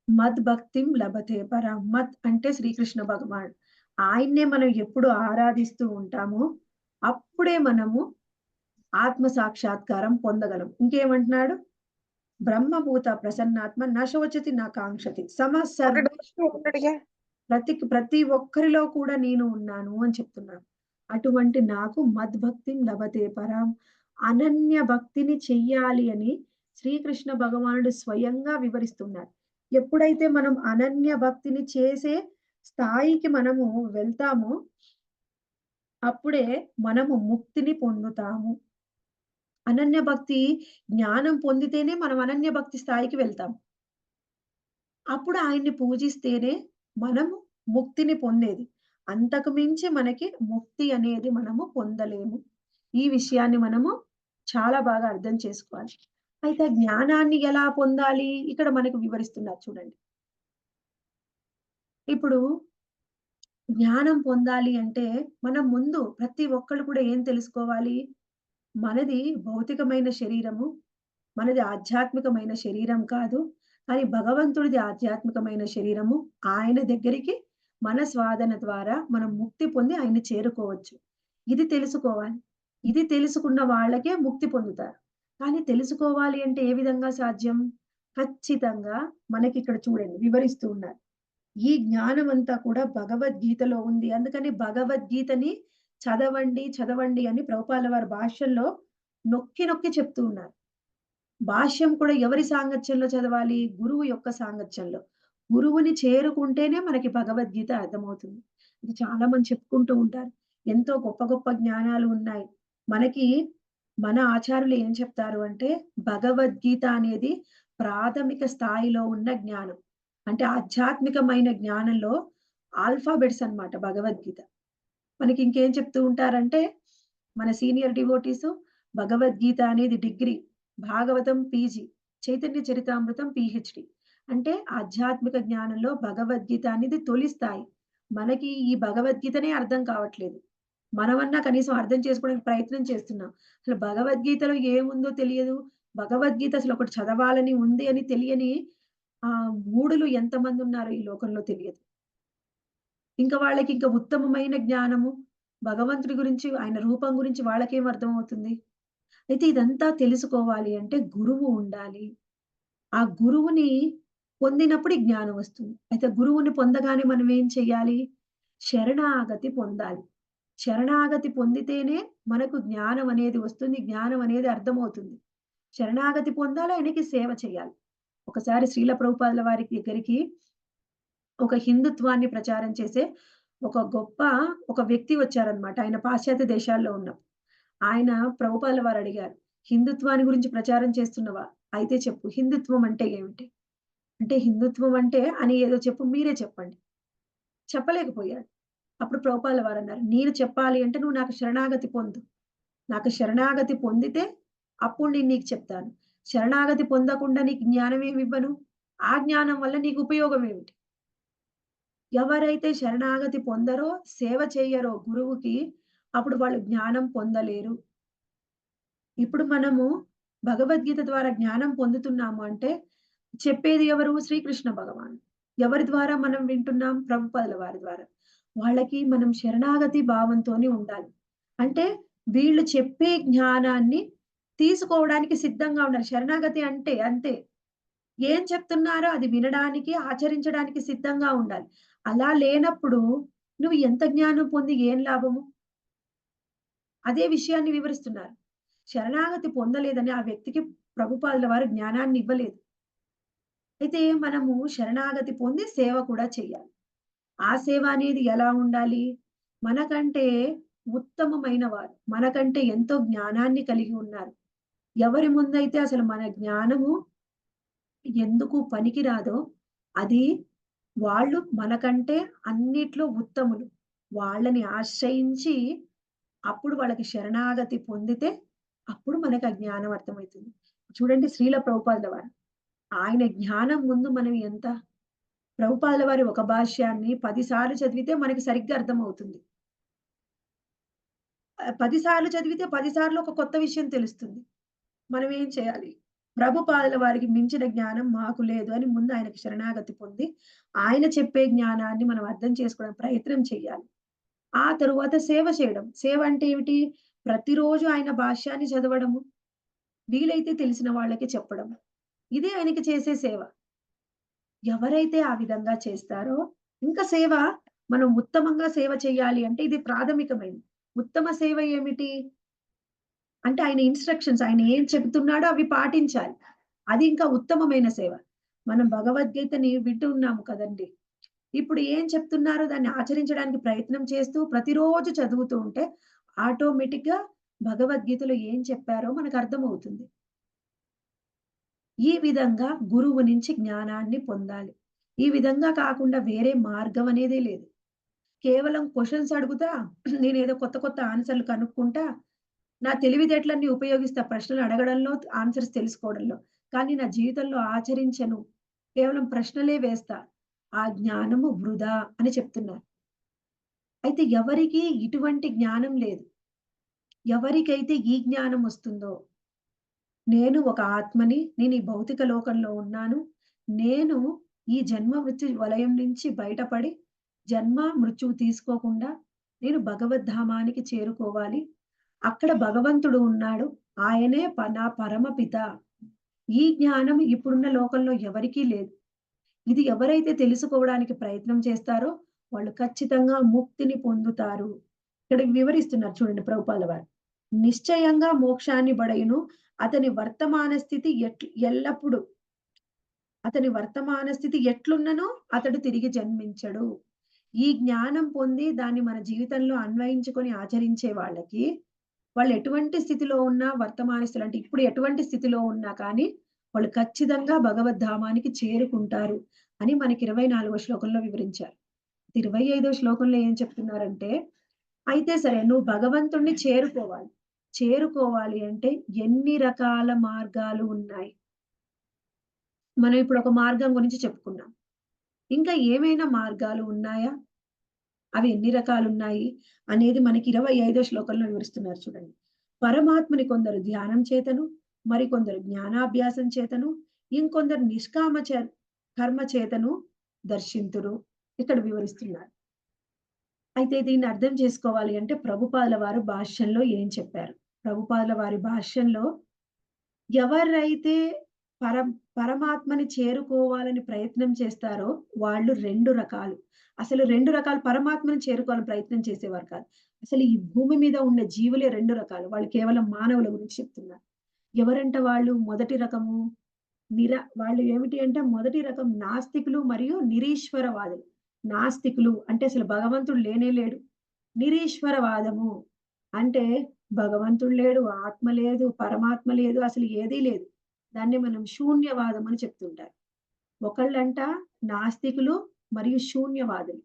మద్భక్తిం లభతే పరాం. మత్ అంటే శ్రీకృష్ణ భగవానుడు. ఆయన్నే మనం ఎప్పుడు ఆరాధిస్తూ ఉంటామో అప్పుడే మనము ఆత్మ సాక్షాత్కారం పొందగలం. ఇంకేమంటున్నాడు? బ్రహ్మభూత ప్రసన్నాత్మ న శోచతి న కాంక్షతి సమः సర్వేషు. ప్రతి ఒక్కరిలో కూడా నేను ఉన్నాను అని చెప్తున్నాను. అటువంటి నాకు మద్భక్తిం లభతే పరాం. అనన్య భక్తిని చెయ్యాలి అని శ్రీకృష్ణ భగవానుడు స్వయంగా వివరిస్తున్నారు. ఎప్పుడైతే మనం అనన్య భక్తిని చేసే స్థాయికి మనము వెళ్తామో అప్పుడే మనము ముక్తిని పొందుతాము. అనన్య భక్తి జ్ఞానం పొందితేనే మనం అనన్య భక్తి స్థాయికి వెళ్తాం. అప్పుడు ఆయన్ని పూజిస్తేనే మనము ముక్తిని పొందేది. అంతకు మించి మనకి ముక్తి అనేది మనము పొందలేము. ఈ విషయాన్ని మనము చాలా బాగా అర్థం చేసుకోవాలి. అయితే జ్ఞానాన్ని ఎలా పొందాలి? ఇక్కడ మనకు వివరిస్తున్నారు చూడండి. ఇప్పుడు జ్ఞానం పొందాలి అంటే మనం ముందు ప్రతి ఒక్కళ్ళు కూడా ఏం తెలుసుకోవాలి? మనది భౌతికమైన శరీరము. మనది ఆధ్యాత్మికమైన శరీరం కాదు. కానీ భగవంతుడిది ఆధ్యాత్మికమైన శరీరము. ఆయన దగ్గరికి మన స్వాదన ద్వారా మనం ముక్తి పొంది ఆయన్ని చేరుకోవచ్చు. ఇది తెలుసుకోవాలి. ఇది తెలుసుకున్న వాళ్ళకే ముక్తి పొందుతారు. కానీ తెలుసుకోవాలి అంటే ఏ విధంగా సాధ్యం? ఖచ్చితంగా మనకిక్కడ చూడండి వివరిస్తూ ఉన్నారు. ఈ జ్ఞానమంతా కూడా భగవద్గీతలో ఉంది. అందుకని భగవద్గీతని చదవండి అని ప్రభుపాదుల వారి భాష్యంలో నొక్కి నొక్కి చెప్తూ ఉన్నారు. భాష్యం కూడా ఎవరి సాంగత్యంలో చదవాలి? గురువు యొక్క సాంగత్యంలో. గురువుని చేరుకుంటేనే మనకి భగవద్గీత అర్థమవుతుంది. ఇది చాలా మంది చెప్పుకుంటూ ఉంటారు. ఎంతో గొప్ప గొప్ప జ్ఞానాలు ఉన్నాయి. మనకి మన ఆచార్యులు ఏం చెప్తారు అంటే, భగవద్గీత అనేది ప్రాథమిక స్థాయిలో ఉన్న జ్ఞానం. అంటే ఆధ్యాత్మికమైన జ్ఞానంలో ఆల్ఫాబెట్స్ అన్నమాట భగవద్గీత. మనకి ఇంకేం చెప్తూ ఉంటారంటే, మన సీనియర్ డివోటీసు భగవద్గీత అనేది degree, Bhagavatam PG, Chaitanya Charitamrita PhD. అంటే ఆధ్యాత్మిక జ్ఞానంలో భగవద్గీత అనేది తొలి స్థాయి. మనకి ఈ భగవద్గీతనే అర్థం కావట్లేదు. మనమన్నా కనీసం అర్థం చేసుకోవడానికి ప్రయత్నం చేస్తున్నాం. అసలు భగవద్గీతలో ఏముందో తెలియదు. భగవద్గీత అసలొకటి చదవాలని ఉంది అని తెలియని మూఢులు ఎంతమందున్నారో ఈ లోకంలో తెలియదు. ఇంక వాళ్ళకింక ఉత్తమమైన జ్ఞానము, భగవంతుడి గురించి, ఆయన రూపం గురించి వాళ్ళకేం అర్థమవుతుంది? అయితే ఇదంతా తెలుసుకోవాలి అంటే గురువు ఉండాలి. ఆ గురువుని పొందినప్పుడు ఈ జ్ఞానం వస్తుంది. అయితే గురువుని పొందగానే మనం ఏం చెయ్యాలి? శరణాగతి పొందాలి. శరణాగతి పొందితేనే మనకు జ్ఞానం అనేది వస్తుంది. జ్ఞానం అనేది అర్థమవుతుంది. శరణాగతి పొందాలి, ఆయనకి సేవ చేయాలి. ఒకసారి శ్రీల ప్రభుపాదుల వారి దగ్గరికి ఒక హిందుత్వాన్ని ప్రచారం చేసే ఒక గొప్ప ఒక వ్యక్తి వచ్చారన్నమాట. ఆయన పాశ్చాత్య దేశాల్లో ఉన్నప్పుడు. ఆయన ప్రభుపాదుల వారు అడిగారు, "హిందుత్వాన్ని గురించి ప్రచారం చేస్తున్నవా? అయితే చెప్పు. హిందుత్వం అంటే ఏమిటి?" అంటే హిందుత్వం అంటే అని ఏదో చెప్పు, మీరే చెప్పండి. చెప్పలేకపోయాడు. అప్పుడు ప్రభుపాదుల వారన్నారు, "నేను చెప్పాలి అంటే నువ్వు నాకు శరణాగతి పొందు. నాకు శరణాగతి పొందితే అప్పుడు నేను నీకు చెప్తాను. శరణాగతి పొందకుండా నీకు జ్ఞానం ఏమివ్వను. ఆ జ్ఞానం వల్ల నీకు ఉపయోగం ఏమిటి?" ఎవరైతే శరణాగతి పొందరో, సేవ చెయ్యరో గురువుకి, అప్పుడు వాళ్ళు జ్ఞానం పొందలేరు. ఇప్పుడు మనము భగవద్గీత ద్వారా జ్ఞానం పొందుతున్నాము అంటే, చెప్పేది ఎవరు? శ్రీకృష్ణ భగవానుడు. ఎవరి ద్వారా మనం వింటున్నాం? ప్రభుపాదుల వారి ద్వారా. వాళ్ళకి మనం శరణాగతి భావంతోని ఉండాలి. అంటే వీళ్ళు చెప్పే జ్ఞానాన్ని తీసుకోవడానికి సిద్ధంగా ఉండాలి. శరణాగతి అంటే అంతే. ఏం చెప్తున్నారో అది వినడానికి, ఆచరించడానికి సిద్ధంగా ఉండాలి. అలా లేనప్పుడు నువ్వు ఎంత జ్ఞానం పొంది ఏం లాభము? అదే విషయాన్ని వివరిస్తున్నారు. శరణాగతి పొందలేదని ఆ వ్యక్తికి ప్రభుపాదుల వారు జ్ఞానాన్ని ఇవ్వలేదు. అయితే మనము శరణాగతి పొంది సేవ కూడా చెయ్యాలి. ఆ సేవ అనేది ఎలా ఉండాలి? మనకంటే ఉత్తమమైన వారు, మనకంటే ఎంతో జ్ఞానాన్ని కలిగి ఉన్నారు. ఎవరి ముందైతే అసలు మన జ్ఞానము ఎందుకు పనికిరాదో, అది వాళ్ళు మనకంటే అన్నిట్లో ఉత్తములు. వాళ్ళని ఆశ్రయించి, అప్పుడు వాళ్ళకి శరణాగతి పొందితే, అప్పుడు మనకు ఆ జ్ఞానం అర్థమైతుంది. చూడండి శ్రీల ప్రభుపాదుల వారు. ఆయన జ్ఞానం ముందు మనం ఎంత? ప్రభుపాదుల వారి ఒక భాష్యాన్ని 10 సార్లు చదివితే మనకి సరిగ్గా అర్థమవుతుంది. 10 సార్లు చదివితే 10 సార్లు ఒక కొత్త విషయం తెలుస్తుంది. మనం ఏం చేయాలి? ప్రభుపాదుల వారికి మించిన జ్ఞానం మాకు లేదు అని ముందు ఆయనకి శరణాగతి పొంది, ఆయన చెప్పే జ్ఞానాన్ని మనం అర్థం చేసుకోవడానికి ప్రయత్నం చేయాలి. ఆ తరువాత సేవ చేయడం. సేవ అంటే ఏమిటి? ప్రతిరోజు ఆయన భాష్యాన్ని చదవడము. వీలైతే తెలిసిన వాళ్ళకి చెప్పడం. ఇదే ఆయనకి చేసే సేవ. ఎవరైతే ఆ విధంగా చేస్తారో, ఇంకా సేవ మనం ఉత్తమంగా సేవ చేయాలి అంటే ఇది ప్రాథమికమైనది. ఉత్తమ సేవ ఏమిటి? అంటే ఆయన ఇన్‌స్ట్రక్షన్స్ ఆయన ఏం చెబుతున్నాడో అవి పాటించాలి. అది ఇంకా ఉత్తమమైన సేవ. మనం భగవద్గీతని వింటూ ఉన్నాము కదండీ! ఇప్పుడు ఏం చెప్తున్నారో దాన్ని ఆచరించడానికి ప్రయత్నం చేస్తూ ప్రతిరోజు చదువుతూ ఉంటే ఆటోమేటిక్‌గా భగవద్గీతలో ఏం చెప్పారో మనకర్థమవుతుంది. ఈ విధంగా గురువు నుంచి జ్ఞానాన్ని పొందాలి. ఈ విధంగా కాకుండా వేరే మార్గం అనేదే లేదు. కేవలం క్వెషన్స్ అడుగుతా, నేనేదో కొత్త కొత్త ఆన్సర్‌లు కనుక్కుంటా, నా తెలివితేటలన్నీ ఉపయోగిస్తా ప్రశ్నలు అడగడంలో, ఆన్సర్స్ తెలుసుకోవడంలో. కానీ నా జీవితంలో ఆచరించను. కేవలం ప్రశ్నలే వేస్తా. ఆ జ్ఞానము వృధా అని చెప్తున్నారు. అయితే ఎవరికీ ఇటువంటి జ్ఞానం లేదు. ఎవరికైతే ఈ జ్ఞానం వస్తుందో, నేను ఒక ఆత్మని, నేను ఈ భౌతిక లోకంలో ఉన్నాను. నేను ఈ జన్మ మృత్యు వలయం నుంచి బయటపడి, జన్మ మృత్యువు తీసుకోకుండా నేను భగవద్ధామానికి చేరుకోవాలి. అక్కడ భగవంతుడు ఉన్నాడు. ఆయనే నా పరమపిత. ఈ జ్ఞానం ఇప్పుడున్న లోకంలో ఎవరికీ లేదు. ఇది ఎవరైతే తెలుసుకోవడానికి ప్రయత్నం చేస్తారో, వాళ్ళు ఖచ్చితంగా ముక్తిని పొందుతారు. ఇక్కడ వివరిస్తున్నారు చూడండి ప్రభుపాదుల వారు. నిశ్చయంగా మోక్షాన్ని బడయును. అతని వర్తమాన స్థితి ఎల్లప్పుడు అతని వర్తమాన స్థితి ఎట్లున్ననో అతడు తిరిగి జన్మించడు. ఈ జ్ఞానం పొంది దాన్ని మన జీవితంలో అన్వయించుకొని ఆచరించే వాళ్ళకి, వాళ్ళు ఎటువంటి స్థితిలో ఉన్నా వర్తమాన స్థితిలో అంటే ఇప్పుడు ఎటువంటి స్థితిలో ఉన్నా కానీ, వాళ్ళు ఖచ్చితంగా భగవద్ధామానికి చేరుకుంటారు అని మనకి 24వ శ్లోకంలో వివరించారు. 25వ శ్లోకంలో ఏం చెప్తున్నారంటే, అయితే సరే నువ్వు భగవంతుడిని చేరుకోవాలి. చేరుకోవాలి అంటే ఎన్ని రకాల మార్గాలు ఉన్నాయి. మనం ఇప్పుడు ఒక మార్గం గురించి చెప్పుకున్నాం. ఇంకా ఏమైనా మార్గాలు ఉన్నాయా? అవి ఎన్ని రకాలున్నాయి అనేది మనకి 25వ శ్లోకంలో వివరిస్తున్నారు చూడండి. పరమాత్మని కొందరు ధ్యానం చేతను, మరికొందరు జ్ఞానాభ్యాసం చేతను, ఇంకొందరు కర్మ చేతను దర్శింతురు. ఇక్కడ వివరిస్తున్నారు. అయితే దీన్ని అర్థం చేసుకోవాలి అంటే ప్రభుపాదుల వారు భాష్యంలో ఏం చెప్పారు? ప్రభుపాదుల వారి భాష్యంలో ఎవరైతే పరం పరమాత్మని చేరుకోవాలని ప్రయత్నం చేస్తారో వాళ్ళు 2 రకాలు. అసలు 2 రకాలు పరమాత్మని చేరుకోవాలని ప్రయత్నం చేసేవారు కాదు. అసలు ఈ భూమి మీద ఉన్న జీవులే 2 రకాలు. వాళ్ళు కేవలం మానవుల గురించి చెప్తున్నారు. ఎవరంట వాళ్ళు? మొదటి రకము వాళ్ళు ఏమిటి అంటే మొదటి రకం నాస్తికులు మరియు నిరీశ్వరవాదులు. నాస్తికులు అంటే అసలు భగవంతుడు లేనే లేడు. నిరీశ్వరవాదము అంటే భగవంతుడు లేడు, ఆత్మ లేదు, పరమాత్మ లేదు, అసలు ఏదీ లేదు. దాన్నే మనం శూన్యవాదం అని చెప్తుంటారు. ఒకళ్ళంట నాస్తికులు మరియు శూన్యవాదులు.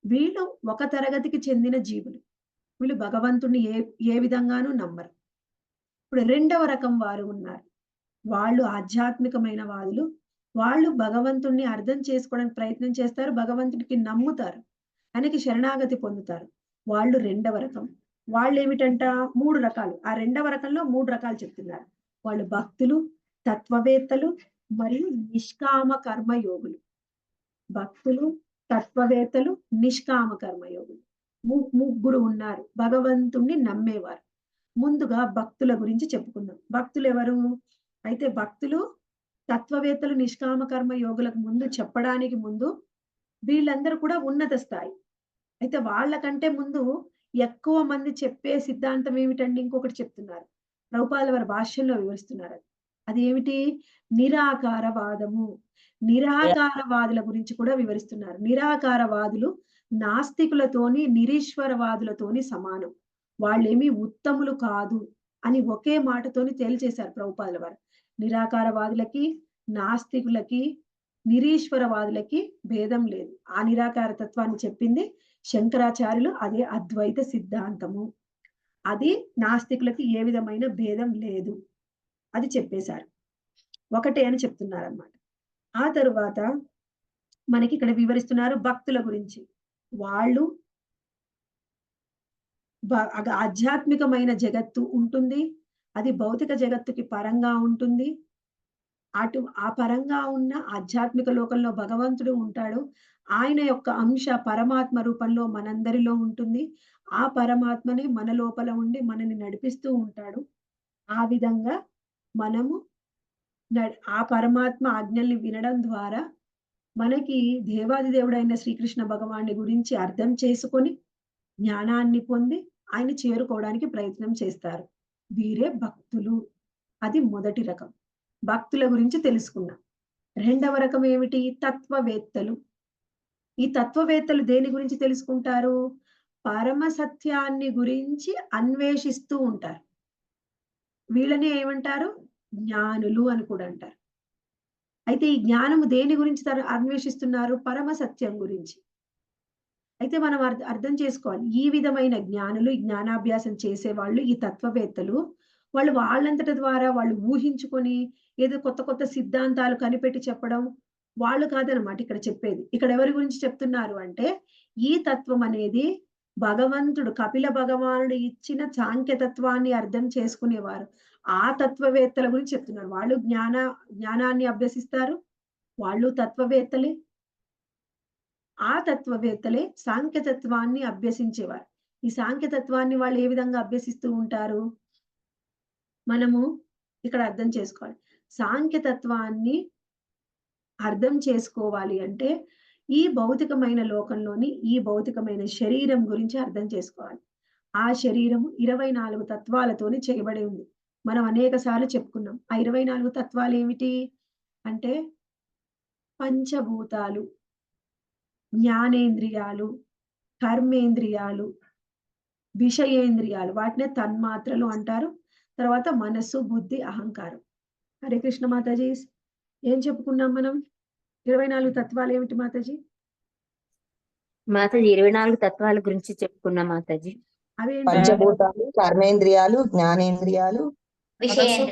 వీళ్ళు ఒక తరగతికి చెందిన జీవులు. వీళ్ళు భగవంతుడిని ఏ ఏ విధంగానూ నమ్మరు. ఇప్పుడు రెండవ రకం వారు ఉన్నారు. వాళ్ళు ఆధ్యాత్మికమైన వాదులు. వాళ్ళు భగవంతుడిని అర్థం చేసుకోవడానికి ప్రయత్నం చేస్తారు. భగవంతుడికి నమ్ముతారు. ఆయనకి శరణాగతి పొందుతారు. వాళ్ళు రెండవ రకం. వాళ్ళేమిటంట 3 రకాలు. ఆ రెండవ రకంలో 3 రకాలు చెప్తున్నారు. వాళ్ళు భక్తులు, తత్వవేత్తలు మరియు నిష్కామ కర్మయోగులు. భక్తులు, తత్వవేత్తలు, నిష్కామ కర్మయోగులు. ముగ్గురు ఉన్నారు. భగవంతుణ్ణి నమ్మేవారు. ముందుగా భక్తుల గురించి చెప్పుకుందాం. భక్తులెవరు? అయితే భక్తులు, తత్వవేత్తలు, నిష్కామ కర్మ యోగులకు ముందు చెప్పడానికి ముందు వీళ్ళందరూ కూడా ఉన్నత స్థాయి. అయితే వాళ్ళకంటే ముందు ఎక్కువ మంది చెప్పే సిద్ధాంతం ఏమిటండి? ఇంకొకటి చెప్తున్నారు. ప్రభుపాదుల వారి భాష్యంలో వివరిస్తున్నారు అది. అదేమిటి? నిరాకారవాదము. నిరాకారవాదుల గురించి కూడా వివరిస్తున్నారు. నిరాకారవాదులు నాస్తికులతోని, నిరీశ్వరవాదులతోని సమానం. వాళ్ళేమి ఉత్తములు కాదు అని ఒకే మాటతోని తేల్చేశారు ప్రభుపాదుల వారు. నిరాకారవాదులకి, నాస్తికులకి, నిరీశ్వరవాదులకి భేదం లేదు. ఆ నిరాకార తత్వాన్ని చెప్పింది శంకరాచార్యులు. అదే అద్వైత సిద్ధాంతము. అది నాస్తికులకి ఏ విధమైన భేదం లేదు. అది చెప్పేశారు. ఒకటే అని చెప్తున్నారన్నమాట. ఆ తరువాత మనకిక్కడ వివరిస్తున్నారు భక్తుల గురించి. వాళ్ళు ఆధ్యాత్మికమైన జగత్తు ఉంటుంది. అది భౌతిక జగత్తుకి పరంగా ఉంటుంది. ఆ పరంగా ఉన్న ఆధ్యాత్మిక లోకంలో భగవంతుడు ఉంటాడు. ఆయన యొక్క అంశ పరమాత్మ రూపంలో మనందరిలో ఉంటుంది. ఆ పరమాత్మనే మన లోపల ఉండి మనని నడిపిస్తూ ఉంటాడు. ఆ విధంగా మనము ఆ పరమాత్మ ఆజ్ఞల్ని వినడం ద్వారా మనకి దేవాది దేవుడైన శ్రీకృష్ణ భగవానుడి గురించి అర్థం చేసుకొని, జ్ఞానాన్ని పొంది ఆయన చేరుకోవడానికి ప్రయత్నం చేస్తారు. వీరే భక్తులు. అది మొదటి రకం. భక్తుల గురించి తెలుసుకున్నాం. రెండవ రకం ఏమిటి? తత్వవేత్తలు. ఈ తత్వవేత్తలు దేని గురించి తెలుసుకుంటారు? పరమ సత్యాన్ని గురించి అన్వేషిస్తూ ఉంటారు. వీళ్ళని ఏమంటారు? జ్ఞానులు అని కూడా అంటారు. అయితే ఈ జ్ఞానము దేని గురించి అన్వేషిస్తున్నారు? పరమ సత్యం గురించి. అయితే మనం అర్థం చేసుకోవాలి. ఈ విధమైన జ్ఞానులు, ఈ జ్ఞానాభ్యాసం చేసేవాళ్ళు, ఈ తత్వవేత్తలు వాళ్ళంతట ద్వారా వాళ్ళు ఊహించుకొని ఏదో కొత్త కొత్త సిద్ధాంతాలు కనిపెట్టి చెప్పడం వాళ్ళు కాదనమాట ఇక్కడ చెప్పేది. ఇక్కడ ఎవరి గురించి చెప్తున్నారు అంటే, ఈ తత్వం అనేది భగవంతుడు కపిల భగవానుడు ఇచ్చిన సాంఖ్యతత్వాన్ని అర్థం చేసుకునేవారు. ఆ తత్వవేత్తల గురించి చెప్తున్నారు. వాళ్ళు జ్ఞానాన్ని అభ్యసిస్తారు. వాళ్ళు తత్వవేత్తలే. ఆ తత్వవేత్తలే సాంఖ్యతత్వాన్ని అభ్యసించేవారు. ఈ సాంఖ్యతత్వాన్ని వాళ్ళు ఏ విధంగా అభ్యసిస్తూ ఉంటారు? మనము ఇక్కడ అర్థం చేసుకోవాలి. సాంఖ్యతత్వాన్ని అర్థం చేసుకోవాలి అంటే, ఈ భౌతికమైన లోకంలోని ఈ భౌతికమైన శరీరం గురించి అర్థం చేసుకోవాలి. ఆ శరీరము 24 తత్వాలతోని చేయబడి ఉంది. మనం అనేక సార్లు చెప్పుకున్నాం. ఆ 24 తత్వాలేమిటి? అంటే పంచభూతాలు, జ్ఞానేంద్రియాలు, కర్మేంద్రియాలు, విషయేంద్రియాలు వాటినే తన్మాత్రలు అంటారు. తర్వాత మనస్సు, బుద్ధి, అహంకారం. హరే కృష్ణ మాతాజీ. ఏం చెప్పుకున్నాం మనం? 24 తత్వాలేమిటి మాతాజీ? మాతాజీ 24 తత్వాల గురించి చెప్పుకున్నాం మాతాజీ. అవేంటి? పంచభూతాలు, కర్మేంద్రియాలు, జ్ఞానేంద్రియాలు, మనస్సు,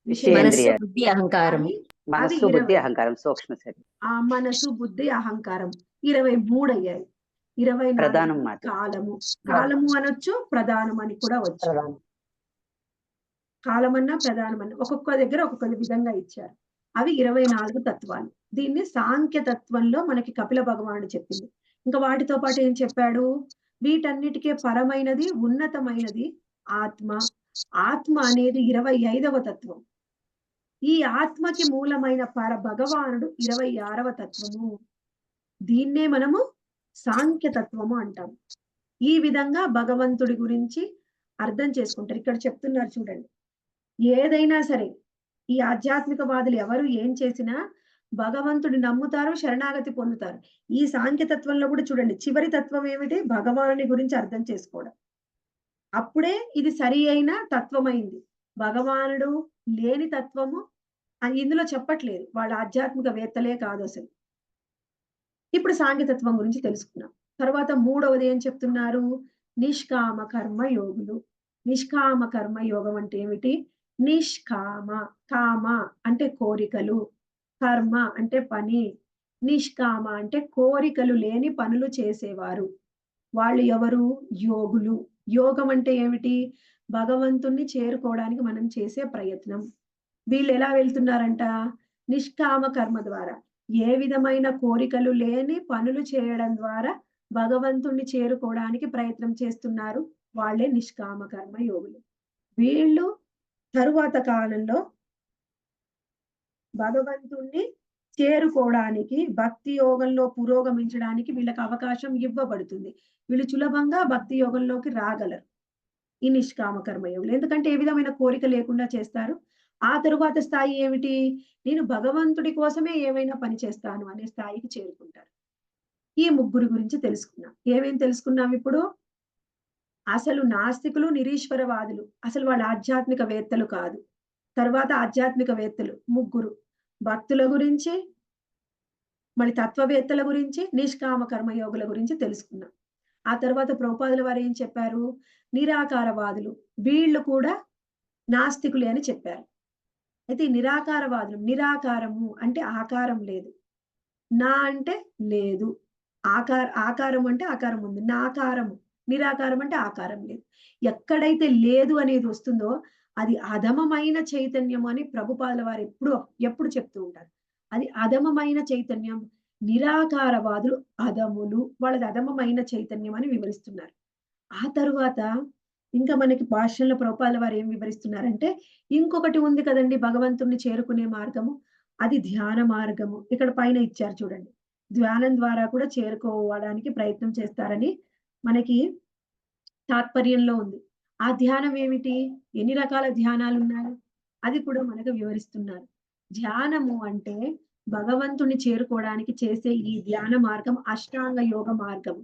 విషయేంద్రియాలు, బుద్ధి, అహంకారం. అవి మనస్సు, బుద్ధి, 20. అహంకారం, సూక్ష్మ శరీరం. ఆ మనసు, బుద్ధి, అహంకారం 23 అయ్యాయి. 24 ప్రధానం మాట. కాలము. కాలము అనొచ్చు, ప్రధానం అని కూడా వచ్చు. ప్రధానం. కాలమన్నా ప్రధానమన్నా ఒక్కొక్క దగ్గర ఒక్కొక్క విధంగా ఇచ్చారు. అవి 24 తత్వాలు. దీన్ని సాంఖ్య తత్వంలో మనకి కపిల భగవానుడు చెప్పింది. ఇంకా వాటితో పాటు ఏం చెప్పాడు? వీటన్నిటికీ పరమైనది, ఉన్నతమైనది ఆత్మ. ఆత్మ అనేది 25వ తత్వం. ఈ ఆత్మకి మూలమైన భగవానుడు 26వ తత్వము. దీన్నే మనము సాంఖ్య తత్వము అంటాం. ఈ విధంగా భగవంతుడి గురించి అర్థం చేసుకుంటారు. ఇక్కడ చెప్తున్నారు చూడండి. ఏదైనా సరే ఈ ఆధ్యాత్మికవాదులు ఎవరు ఏం చేసినా భగవంతుడిని నమ్ముతారు, శరణాగతి పొందుతారు. ఈ సాంఖ్య తత్వంలో కూడా చూడండి, చివరి తత్వం ఏమిటి? భగవానుని గురించి అర్థం చేసుకోవడం. అప్పుడే ఇది సరి అయిన తత్వమైంది. భగవానుడు లేని తత్వము ఇందులో చెప్పట్లేదు. వాళ్ళ ఆధ్యాత్మికవేత్తలే కాదు అసలు. ఇప్పుడు సాంఖ్యతత్వం గురించి తెలుసుకున్నాం. తర్వాత మూడవది ఏం చెప్తున్నారు? నిష్కామ కర్మ యోగులు. నిష్కామ కర్మ యోగం అంటే ఏమిటి? నిష్కామ, కామ అంటే కోరికలు, కర్మ అంటే పని. నిష్కామ అంటే కోరికలు లేని పనులు చేసేవారు. వాళ్ళు ఎవరు? యోగులు. యోగం అంటే ఏమిటి? భగవంతుణ్ణి చేరుకోవడానికి మనం చేసే ప్రయత్నం. వీళ్ళు ఎలా వెళ్తున్నారంట? నిష్కామ కర్మ ద్వారా, ఏ విధమైన కోరికలు లేని పనులు చేయడం ద్వారా భగవంతుణ్ణి చేరుకోవడానికి ప్రయత్నం చేస్తున్నారు. వాళ్ళే నిష్కామ కర్మ యోగులు. వీళ్ళు తరువాత కాలంలో భగవంతుణ్ణి చేరుకోవడానికి, భక్తి యోగంలో పురోగమించడానికి వీళ్ళకి అవకాశం ఇవ్వబడుతుంది. వీళ్ళు సులభంగా భక్తి యోగంలోకి రాగలరు ఈ నిష్కామ కర్మయోగులు. ఎందుకంటే ఏ విధమైన కోరిక లేకుండా చేస్తారు. ఆ తరువాత స్థాయి ఏమిటి? నేను భగవంతుడి కోసమే ఏమైనా పని చేస్తాను అనే స్థాయికి చేరుకుంటారు. ఈ ముగ్గురు గురించి తెలుసుకున్నాం. ఏమేం తెలుసుకున్నాం ఇప్పుడు? అసలు నాస్తికులు, నిరీశ్వరవాదులు అసలు వాళ్ళ ఆధ్యాత్మికవేత్తలు కాదు. తర్వాత ఆధ్యాత్మికవేత్తలు ముగ్గురు. భక్తుల గురించి, మళ్ళీ తత్వవేత్తల గురించి, నిష్కామ కర్మయోగుల గురించి తెలుసుకున్నాం. ఆ తర్వాత ప్రభుపాదుల వారు ఏం చెప్పారు? నిరాకారవాదులు. వీళ్ళు కూడా నాస్తికులే అని చెప్పారు. అయితే ఈ నిరాకారవాదులు, నిరాకారము అంటే ఆకారం లేదు, నా అంటే లేదు, ఆకారం అంటే ఆకారం ఉంది, నాకారము. నిరాకారం అంటే ఆకారం లేదు. ఎక్కడైతే లేదు అనేది వస్తుందో అది అధమమైన చైతన్యం అని ప్రభుపాదుల వారు ఎప్పుడు చెప్తూ ఉంటారు. అది అధమమైన చైతన్యం. నిరాకారవాదులు అధములు, వాళ్ళది అధమమైన చైతన్యం అని వివరిస్తున్నారు. ఆ తరువాత ఇంకా మనకి భాష్యంలో ప్రభుపాదుల వారు ఏం వివరిస్తున్నారంటే, ఇంకొకటి ఉంది కదండి భగవంతుణ్ణి చేరుకునే మార్గము. అది ధ్యాన మార్గము. ఇక్కడ పైన ఇచ్చారు చూడండి. ధ్యానం ద్వారా కూడా చేరుకోవడానికి ప్రయత్నం చేస్తారని మనకి తాత్పర్యంలో ఉంది. ఆ ధ్యానం ఏమిటి? ఎన్ని రకాల ధ్యానాలు ఉన్నాయి? అది కూడా మనకు వివరిస్తున్నారు. ధ్యానము అంటే భగవంతుణ్ణి చేరుకోవడానికి చేసే ఈ ధ్యాన మార్గం అష్టాంగ యోగ మార్గం.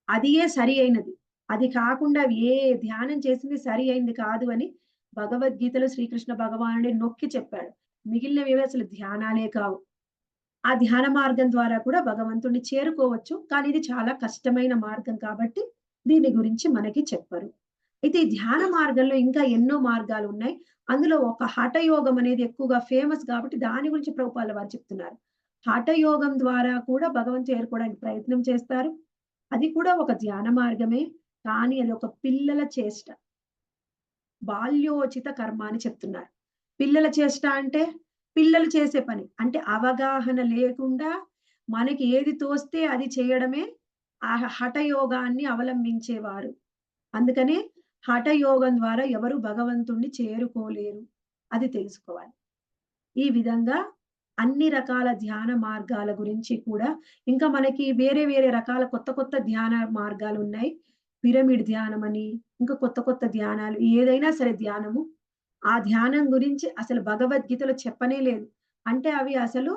అదియే సరి అయినది. అది కాకుండా ఏ ధ్యానం చేసింది సరి అయింది కాదు అని భగవద్గీతలో శ్రీకృష్ణ భగవానుడే నొక్కి చెప్పాడు. మిగిలినవి అసలు ధ్యానాలే కావు. ఆ ధ్యాన మార్గం ద్వారా కూడా భగవంతుణ్ణి చేరుకోవచ్చు. కానీ ఇది చాలా కష్టమైన మార్గం కాబట్టి దీని గురించి మనకి చెప్పరు. అయితే ఈ ధ్యాన మార్గంలో ఇంకా ఎన్నో మార్గాలు ఉన్నాయి. అందులో ఒక హఠయోగం అనేది ఎక్కువగా ఫేమస్ కాబట్టి దాని గురించి ప్రభుపాదుల వారు చెప్తున్నారు. హఠయోగం ద్వారా కూడా భగవంతుని చేరుకోవడానికి ప్రయత్నం చేస్తారు. అది కూడా ఒక ధ్యాన మార్గమే. కానీ అది ఒక పిల్లల చేష్ట. బాల్యోచిత కర్మ అని చెప్తున్నారు. పిల్లల చేష్ట అంటే పిల్లలు చేసే పని. అంటే అవగాహన లేకుండా మనకి ఏది తోస్తే అది చేయడమే ఆ హఠయోగాన్ని అవలంబించేవారు. అందుకనే హఠయోగం ద్వారా ఎవరు భగవంతుణ్ణి చేరుకోలేరు. అది తెలుసుకోవాలి. ఈ విధంగా అన్ని రకాల ధ్యాన మార్గాల గురించి కూడా ఇంకా మనకి వేరే వేరే రకాల కొత్త కొత్త ధ్యాన మార్గాలు ఉన్నాయి. పిరమిడ్ ధ్యానం అని, ఇంకా కొత్త కొత్త ధ్యానాలు. ఏదైనా సరే ధ్యానము, ఆ ధ్యానం గురించి అసలు భగవద్గీతలో చెప్పనే లేదు. అంటే అవి అసలు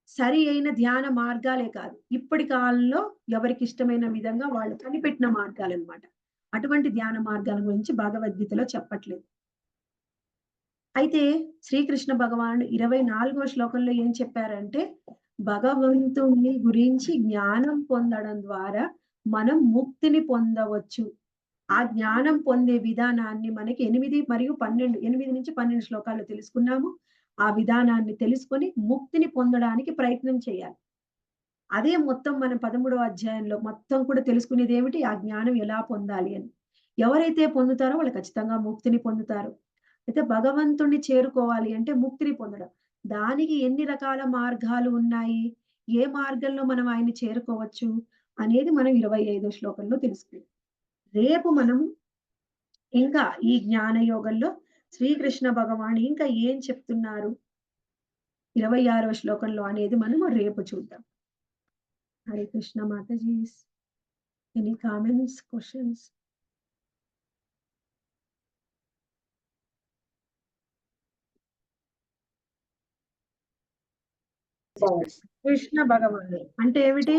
సరి అయిన ధ్యాన మార్గాలే కాదు. ఇప్పటి కాలంలో ఎవరికి ఇష్టమైన విధంగా వాళ్ళు కనిపెట్టిన మార్గాలన్నమాట. అటువంటి ధ్యాన మార్గాల గురించి భగవద్గీతలో చెప్పట్లేదు. అయితే శ్రీకృష్ణ భగవానుడు 24వ శ్లోకంలో ఏం చెప్పారంటే, భగవంతుణ్ణి గురించి జ్ఞానం పొందడం ద్వారా మనం ముక్తిని పొందవచ్చు. ఆ జ్ఞానం పొందే విధానాన్ని మనకి 8 మరియు 12 8-12 శ్లోకాల్లో తెలుసుకున్నాము. ఆ విధానాన్ని తెలుసుకొని ముక్తిని పొందడానికి ప్రయత్నం చేయాలి. అదే మొత్తం మనం 13వ అధ్యాయంలో మొత్తం కూడా తెలుసుకునేదేమిటి? ఆ జ్ఞానం ఎలా పొందాలి అని. ఎవరైతే పొందుతారో వాళ్ళు ఖచ్చితంగా ముక్తిని పొందుతారు. అయితే భగవంతుడిని చేరుకోవాలి అంటే ముక్తిని పొందడం. దానికి ఎన్ని రకాల మార్గాలు ఉన్నాయి? ఏ మార్గంలో మనం ఆయన్ని చేరుకోవచ్చు? అనేది మనం 25వ శ్లోకంలో తెలుసుకుందాం. రేపు మనం ఇంకా ఈ జ్ఞాన యోగంలో శ్రీకృష్ణ భగవానుడు ఇంకా ఏం చెప్తున్నారు 26వ శ్లోకంలో అనేది మనము రేపు చూద్దాం. హరే కృష్ణ మాతాజీస్. Any comments, questions? కృష్ణ భగవానుడు అంటే ఏమిటి?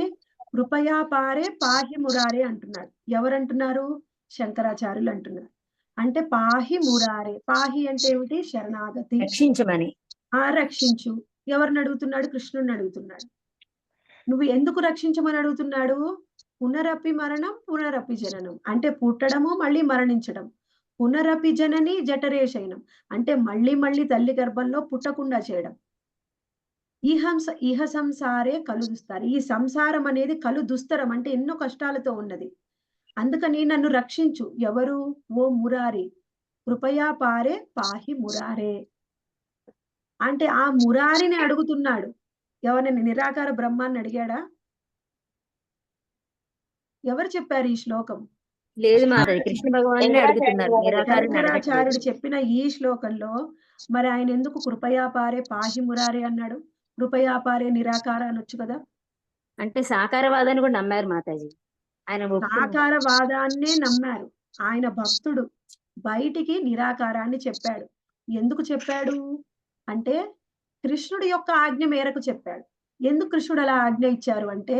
కృపయా పారే పాహి మురారే అంటున్నాడు. ఎవరంటున్నారు? శంకరాచార్యులు అంటున్నారు. అంటే పాహి మురారే. పాహి అంటే ఏమిటి? శరణాగతి. రక్షించమని. రక్షించు. ఎవరిని అడుగుతున్నాడు? కృష్ణుడిని అడుగుతున్నాడు. నువ్వు ఎందుకు రక్షించమని అడుగుతున్నాడు? పునరపి మరణం, పునరపి జననం. అంటే పుట్టడము, మళ్ళీ మరణించడం. పునరపి జనని జఠరేశయనం. అంటే మళ్ళీ తల్లి గర్భంలో పుట్టకుండా చేయడం. ఇహ సంసారే కలు దుస్తరం. ఈ సంసారం అనేది కలు దుస్తరం అంటే ఎన్నో కష్టాలతో ఉన్నది. అందుకని నన్ను రక్షించు. ఎవరు? ఓ మురారి. కృపయా పారే పాహి మురారే. అంటే ఆ మురారిని అడుగుతున్నాడు. ఎవరిని? నిరాకార బ్రహ్మాన్ని అడిగాడా? ఎవరు చెప్పారు ఈ శ్లోకం? లేదు మాతాజీ, కృష్ణ భగవాన్ని అడుగుతున్నారు, నిరాకారాన్ని అడగట్లేదు. శంకరాచార్యుడు చెప్పిన ఈ శ్లోకంలో మరి ఆయన ఎందుకు కృపయా పారే పాహి మురారే అన్నాడు? కృపయా పారే నిరాకార అనొచ్చు కదా. అంటే సాకారవాదాన్ని కూడా నమ్మారు మాతాజీ. ఆయన ఒప్పుకున్నారు. సాకారవాదాన్నే నమ్మారు. ఆయన భక్తుడు బయటికి నిరాకారాన్ని చెప్పాడు. ఎందుకు చెప్పాడు అంటే కృష్ణుడి యొక్క ఆజ్ఞ మేరకు చెప్పాడు. ఎందుకు కృష్ణుడు అలా ఆజ్ఞ ఇచ్చారు అంటే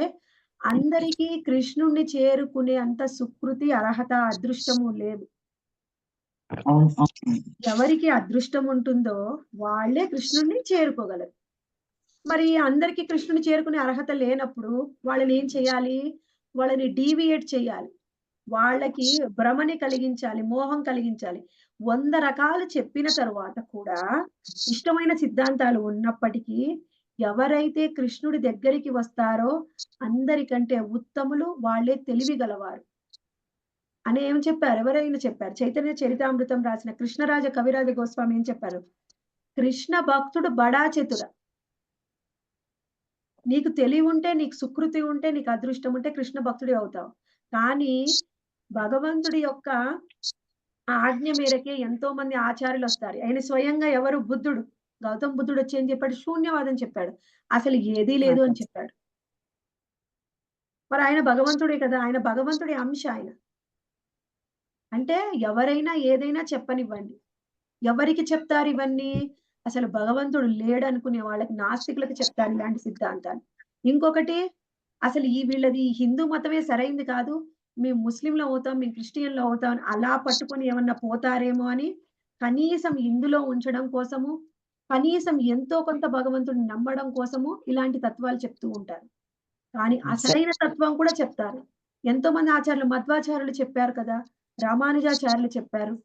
అందరికీ కృష్ణుణ్ణి చేరుకునే అంత సుకృతి, అర్హత, అదృష్టము లేదు. ఎవరికి అదృష్టం ఉంటుందో వాళ్ళే కృష్ణుణ్ణి చేరుకోగలరు. మరి అందరికీ కృష్ణుని చేరుకునే అర్హత లేనప్పుడు వాళ్ళని ఏం చేయాలి? వాళ్ళని డీవియేట్ చేయాలి. వాళ్ళకి భ్రమని కలిగించాలి, మోహం కలిగించాలి. 100 రకాలు చెప్పిన తరువాత కూడా ఇష్టమైన సిద్ధాంతాలు ఉన్నప్పటికీ ఎవరైతే కృష్ణుడి దగ్గరికి వస్తారో అందరికంటే ఉత్తములు, వాళ్ళే తెలివి గలవారు అని ఏం చెప్పారు? ఎవరైనా చెప్పారు. చైతన్య చరితామృతం రాసిన కృష్ణరాజ కవిరాజ గోస్వామి ఏం చెప్పారు? కృష్ణ భక్తుడు బడా చతుర. నీకు తెలివి ఉంటే, నీకు సుకృతి ఉంటే, నీకు అదృష్టం ఉంటే కృష్ణ భక్తుడి అవుతావు. కానీ భగవంతుడి యొక్క ఆజ్ఞ మేరకే ఎంతో మంది ఆచార్యులు వస్తారు. ఆయన స్వయంగా ఎవరు? బుద్ధుడు. గౌతమ బుద్ధుడు వచ్చి ఏం చెప్పాడు? శూన్యవాదం చెప్పాడు. అసలు ఏదీ లేదు అని చెప్పాడు. మరి ఆయన భగవంతుడే కదా. ఆయన భగవంతుడి అంశ ఆయన. అంటే ఎవరైనా ఏదైనా చెప్పనివ్వండి. ఎవరికి చెప్తారు ఇవన్నీ? అసలు భగవంతుడు లేడనుకునే వాళ్ళకి, నాస్తికులకు చెప్తారు ఇలాంటి సిద్ధాంతాలు. ఇంకొకటి అసలు వీళ్ళది హిందూ మతమే సరైంది కాదు, మేము ముస్లింలు అవుతాం, మేము క్రిస్టియన్లు అవుతాం అని అలా పట్టుకొని ఏమన్నా పోతారేమో అని కనీసం ఇందులో ఉంచడం కోసము, కనీసం ఎంతో కొంత భగవంతుడిని నమ్మడం కోసము ఇలాంటి తత్వాలు చెప్తూ ఉంటారు. కానీ అసలైన తత్వం కూడా చెప్తారు. ఎంతో మంది ఆచార్యులు, మధ్వాచార్యులు చెప్పారు కదా, రామానుజాచార్యులు చెప్పారు,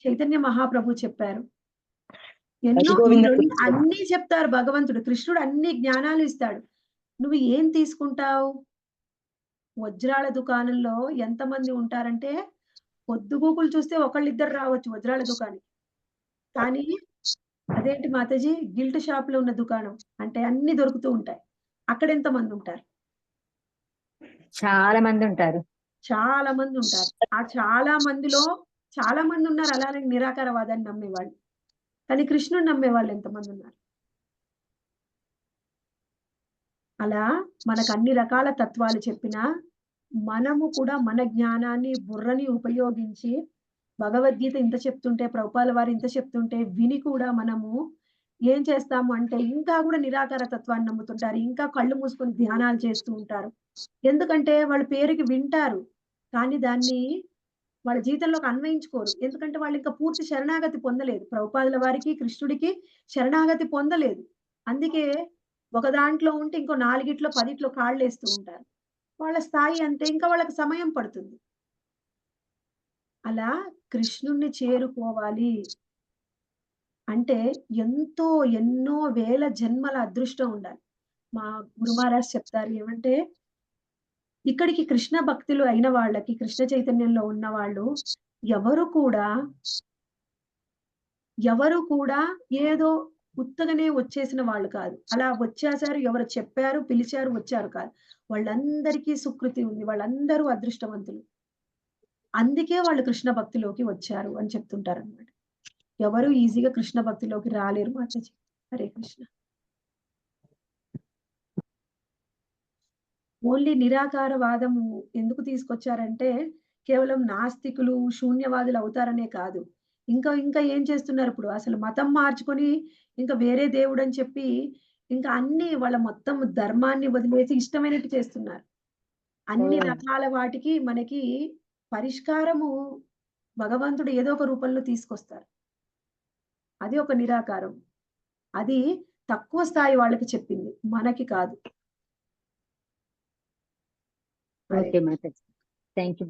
చైతన్య మహాప్రభు చెప్పారు. ఎన్నో అన్ని చెప్తారు భగవంతుడు. కృష్ణుడు అన్ని జ్ఞానాలు ఇస్తాడు. నువ్వు ఏం తీసుకుంటావు? వజ్రాల దుకాణంలో ఎంతమంది ఉంటారంటే పొద్దుగూకులు చూస్తే ఒకళ్ళిద్దరు రావచ్చు వజ్రాల దుకాణం. కానీ అదేంటి మాతాజీ, గిల్ట్ షాప్ లో ఉన్న దుకాణం అంటే అన్ని దొరుకుతూ ఉంటాయి. అక్కడ ఎంత మంది ఉంటారు? చాలా మంది ఉంటారు. చాలా మంది ఉంటారు. ఆ చాలా మందిలో చాలా మంది ఉన్నారు అలానే నిరాకారవాదాన్ని నమ్మేవాళ్ళు. కానీ కృష్ణుడు నమ్మేవాళ్ళు ఎంతమంది ఉన్నారు? అలా మనకు అన్ని రకాల తత్వాలు చెప్పినా మనము కూడా మన జ్ఞానాన్ని, బుర్రని ఉపయోగించి భగవద్గీత ఇంత చెప్తుంటే, ప్రభుపాల వారు ఇంత చెప్తుంటే విని కూడా మనము ఏం చేస్తాము అంటే ఇంకా కూడా నిరాకార తత్వాన్ని నమ్ముతుంటారు. ఇంకా కళ్ళు మూసుకొని ధ్యానాలు చేస్తూ ఉంటారు. ఎందుకంటే వాళ్ళు పేరుకి వింటారు. కానీ దాన్ని వాళ్ళ జీవితంలోకి అన్వయించుకోరు. ఎందుకంటే వాళ్ళు ఇంకా పూర్తి శరణాగతి పొందలేదు. ప్రభుపాదుల వారికి, కృష్ణుడికి శరణాగతి పొందలేదు. అందుకే ఒక దాంట్లో ఉంటే ఇంకో 4 10 కాళ్ళేస్తూ ఉంటారు. వాళ్ళ స్థాయి అంతే. ఇంకా వాళ్ళకి సమయం పడుతుంది. అలా కృష్ణుడిని చేరుకోవాలి అంటే ఎన్నో వేల జన్మల అదృష్టం ఉండాలి. మా గురు మహారాజ్ చెప్తారు ఏమంటే, ఇక్కడికి కృష్ణ భక్తులు అయిన వాళ్ళకి, కృష్ణ చైతన్యంలో ఉన్నవాళ్ళు ఎవరు కూడా, ఎవరు కూడా ఏదో ఉత్తగనే వచ్చేసిన వాళ్ళు కాదు. అలా వచ్చేసారు, ఎవరు చెప్పారు, పిలిచారు, వచ్చారు కాదు. వాళ్ళందరికీ సుకృతి ఉంది. వాళ్ళందరూ అదృష్టవంతులు. అందుకే వాళ్ళు కృష్ణ భక్తిలోకి వచ్చారు అని చెప్తుంటారనమాట. ఎవరు ఈజీగా కృష్ణ భక్తిలోకి రాలేరు మాతాజీ. హరే కృష్ణ. ఓన్లీ నిరాకారవాదము ఎందుకు తీసుకొచ్చారంటే, కేవలం నాస్తికులు, శూన్యవాదులు అవుతారనే కాదు. ఇంకా ఏం చేస్తున్నారు ఇప్పుడు అసలు మతం మార్చుకొని, ఇంకా వేరే దేవుడని చెప్పి, ఇంకా అన్నీ వాళ్ళ మొత్తం ధర్మాన్ని వదిలేసి ఇష్టమైనట్టు చేస్తున్నారు. అన్ని రకాల వాటికి మనకి పరిష్కారము భగవంతుడు ఏదో ఒక రూపంలో తీసుకొస్తారు. అది ఒక నిరాకారం. అది తక్కువ స్థాయి వాళ్ళకి చెప్పింది. మనకి కాదు. ఓకే మాతాజీ. Thank you.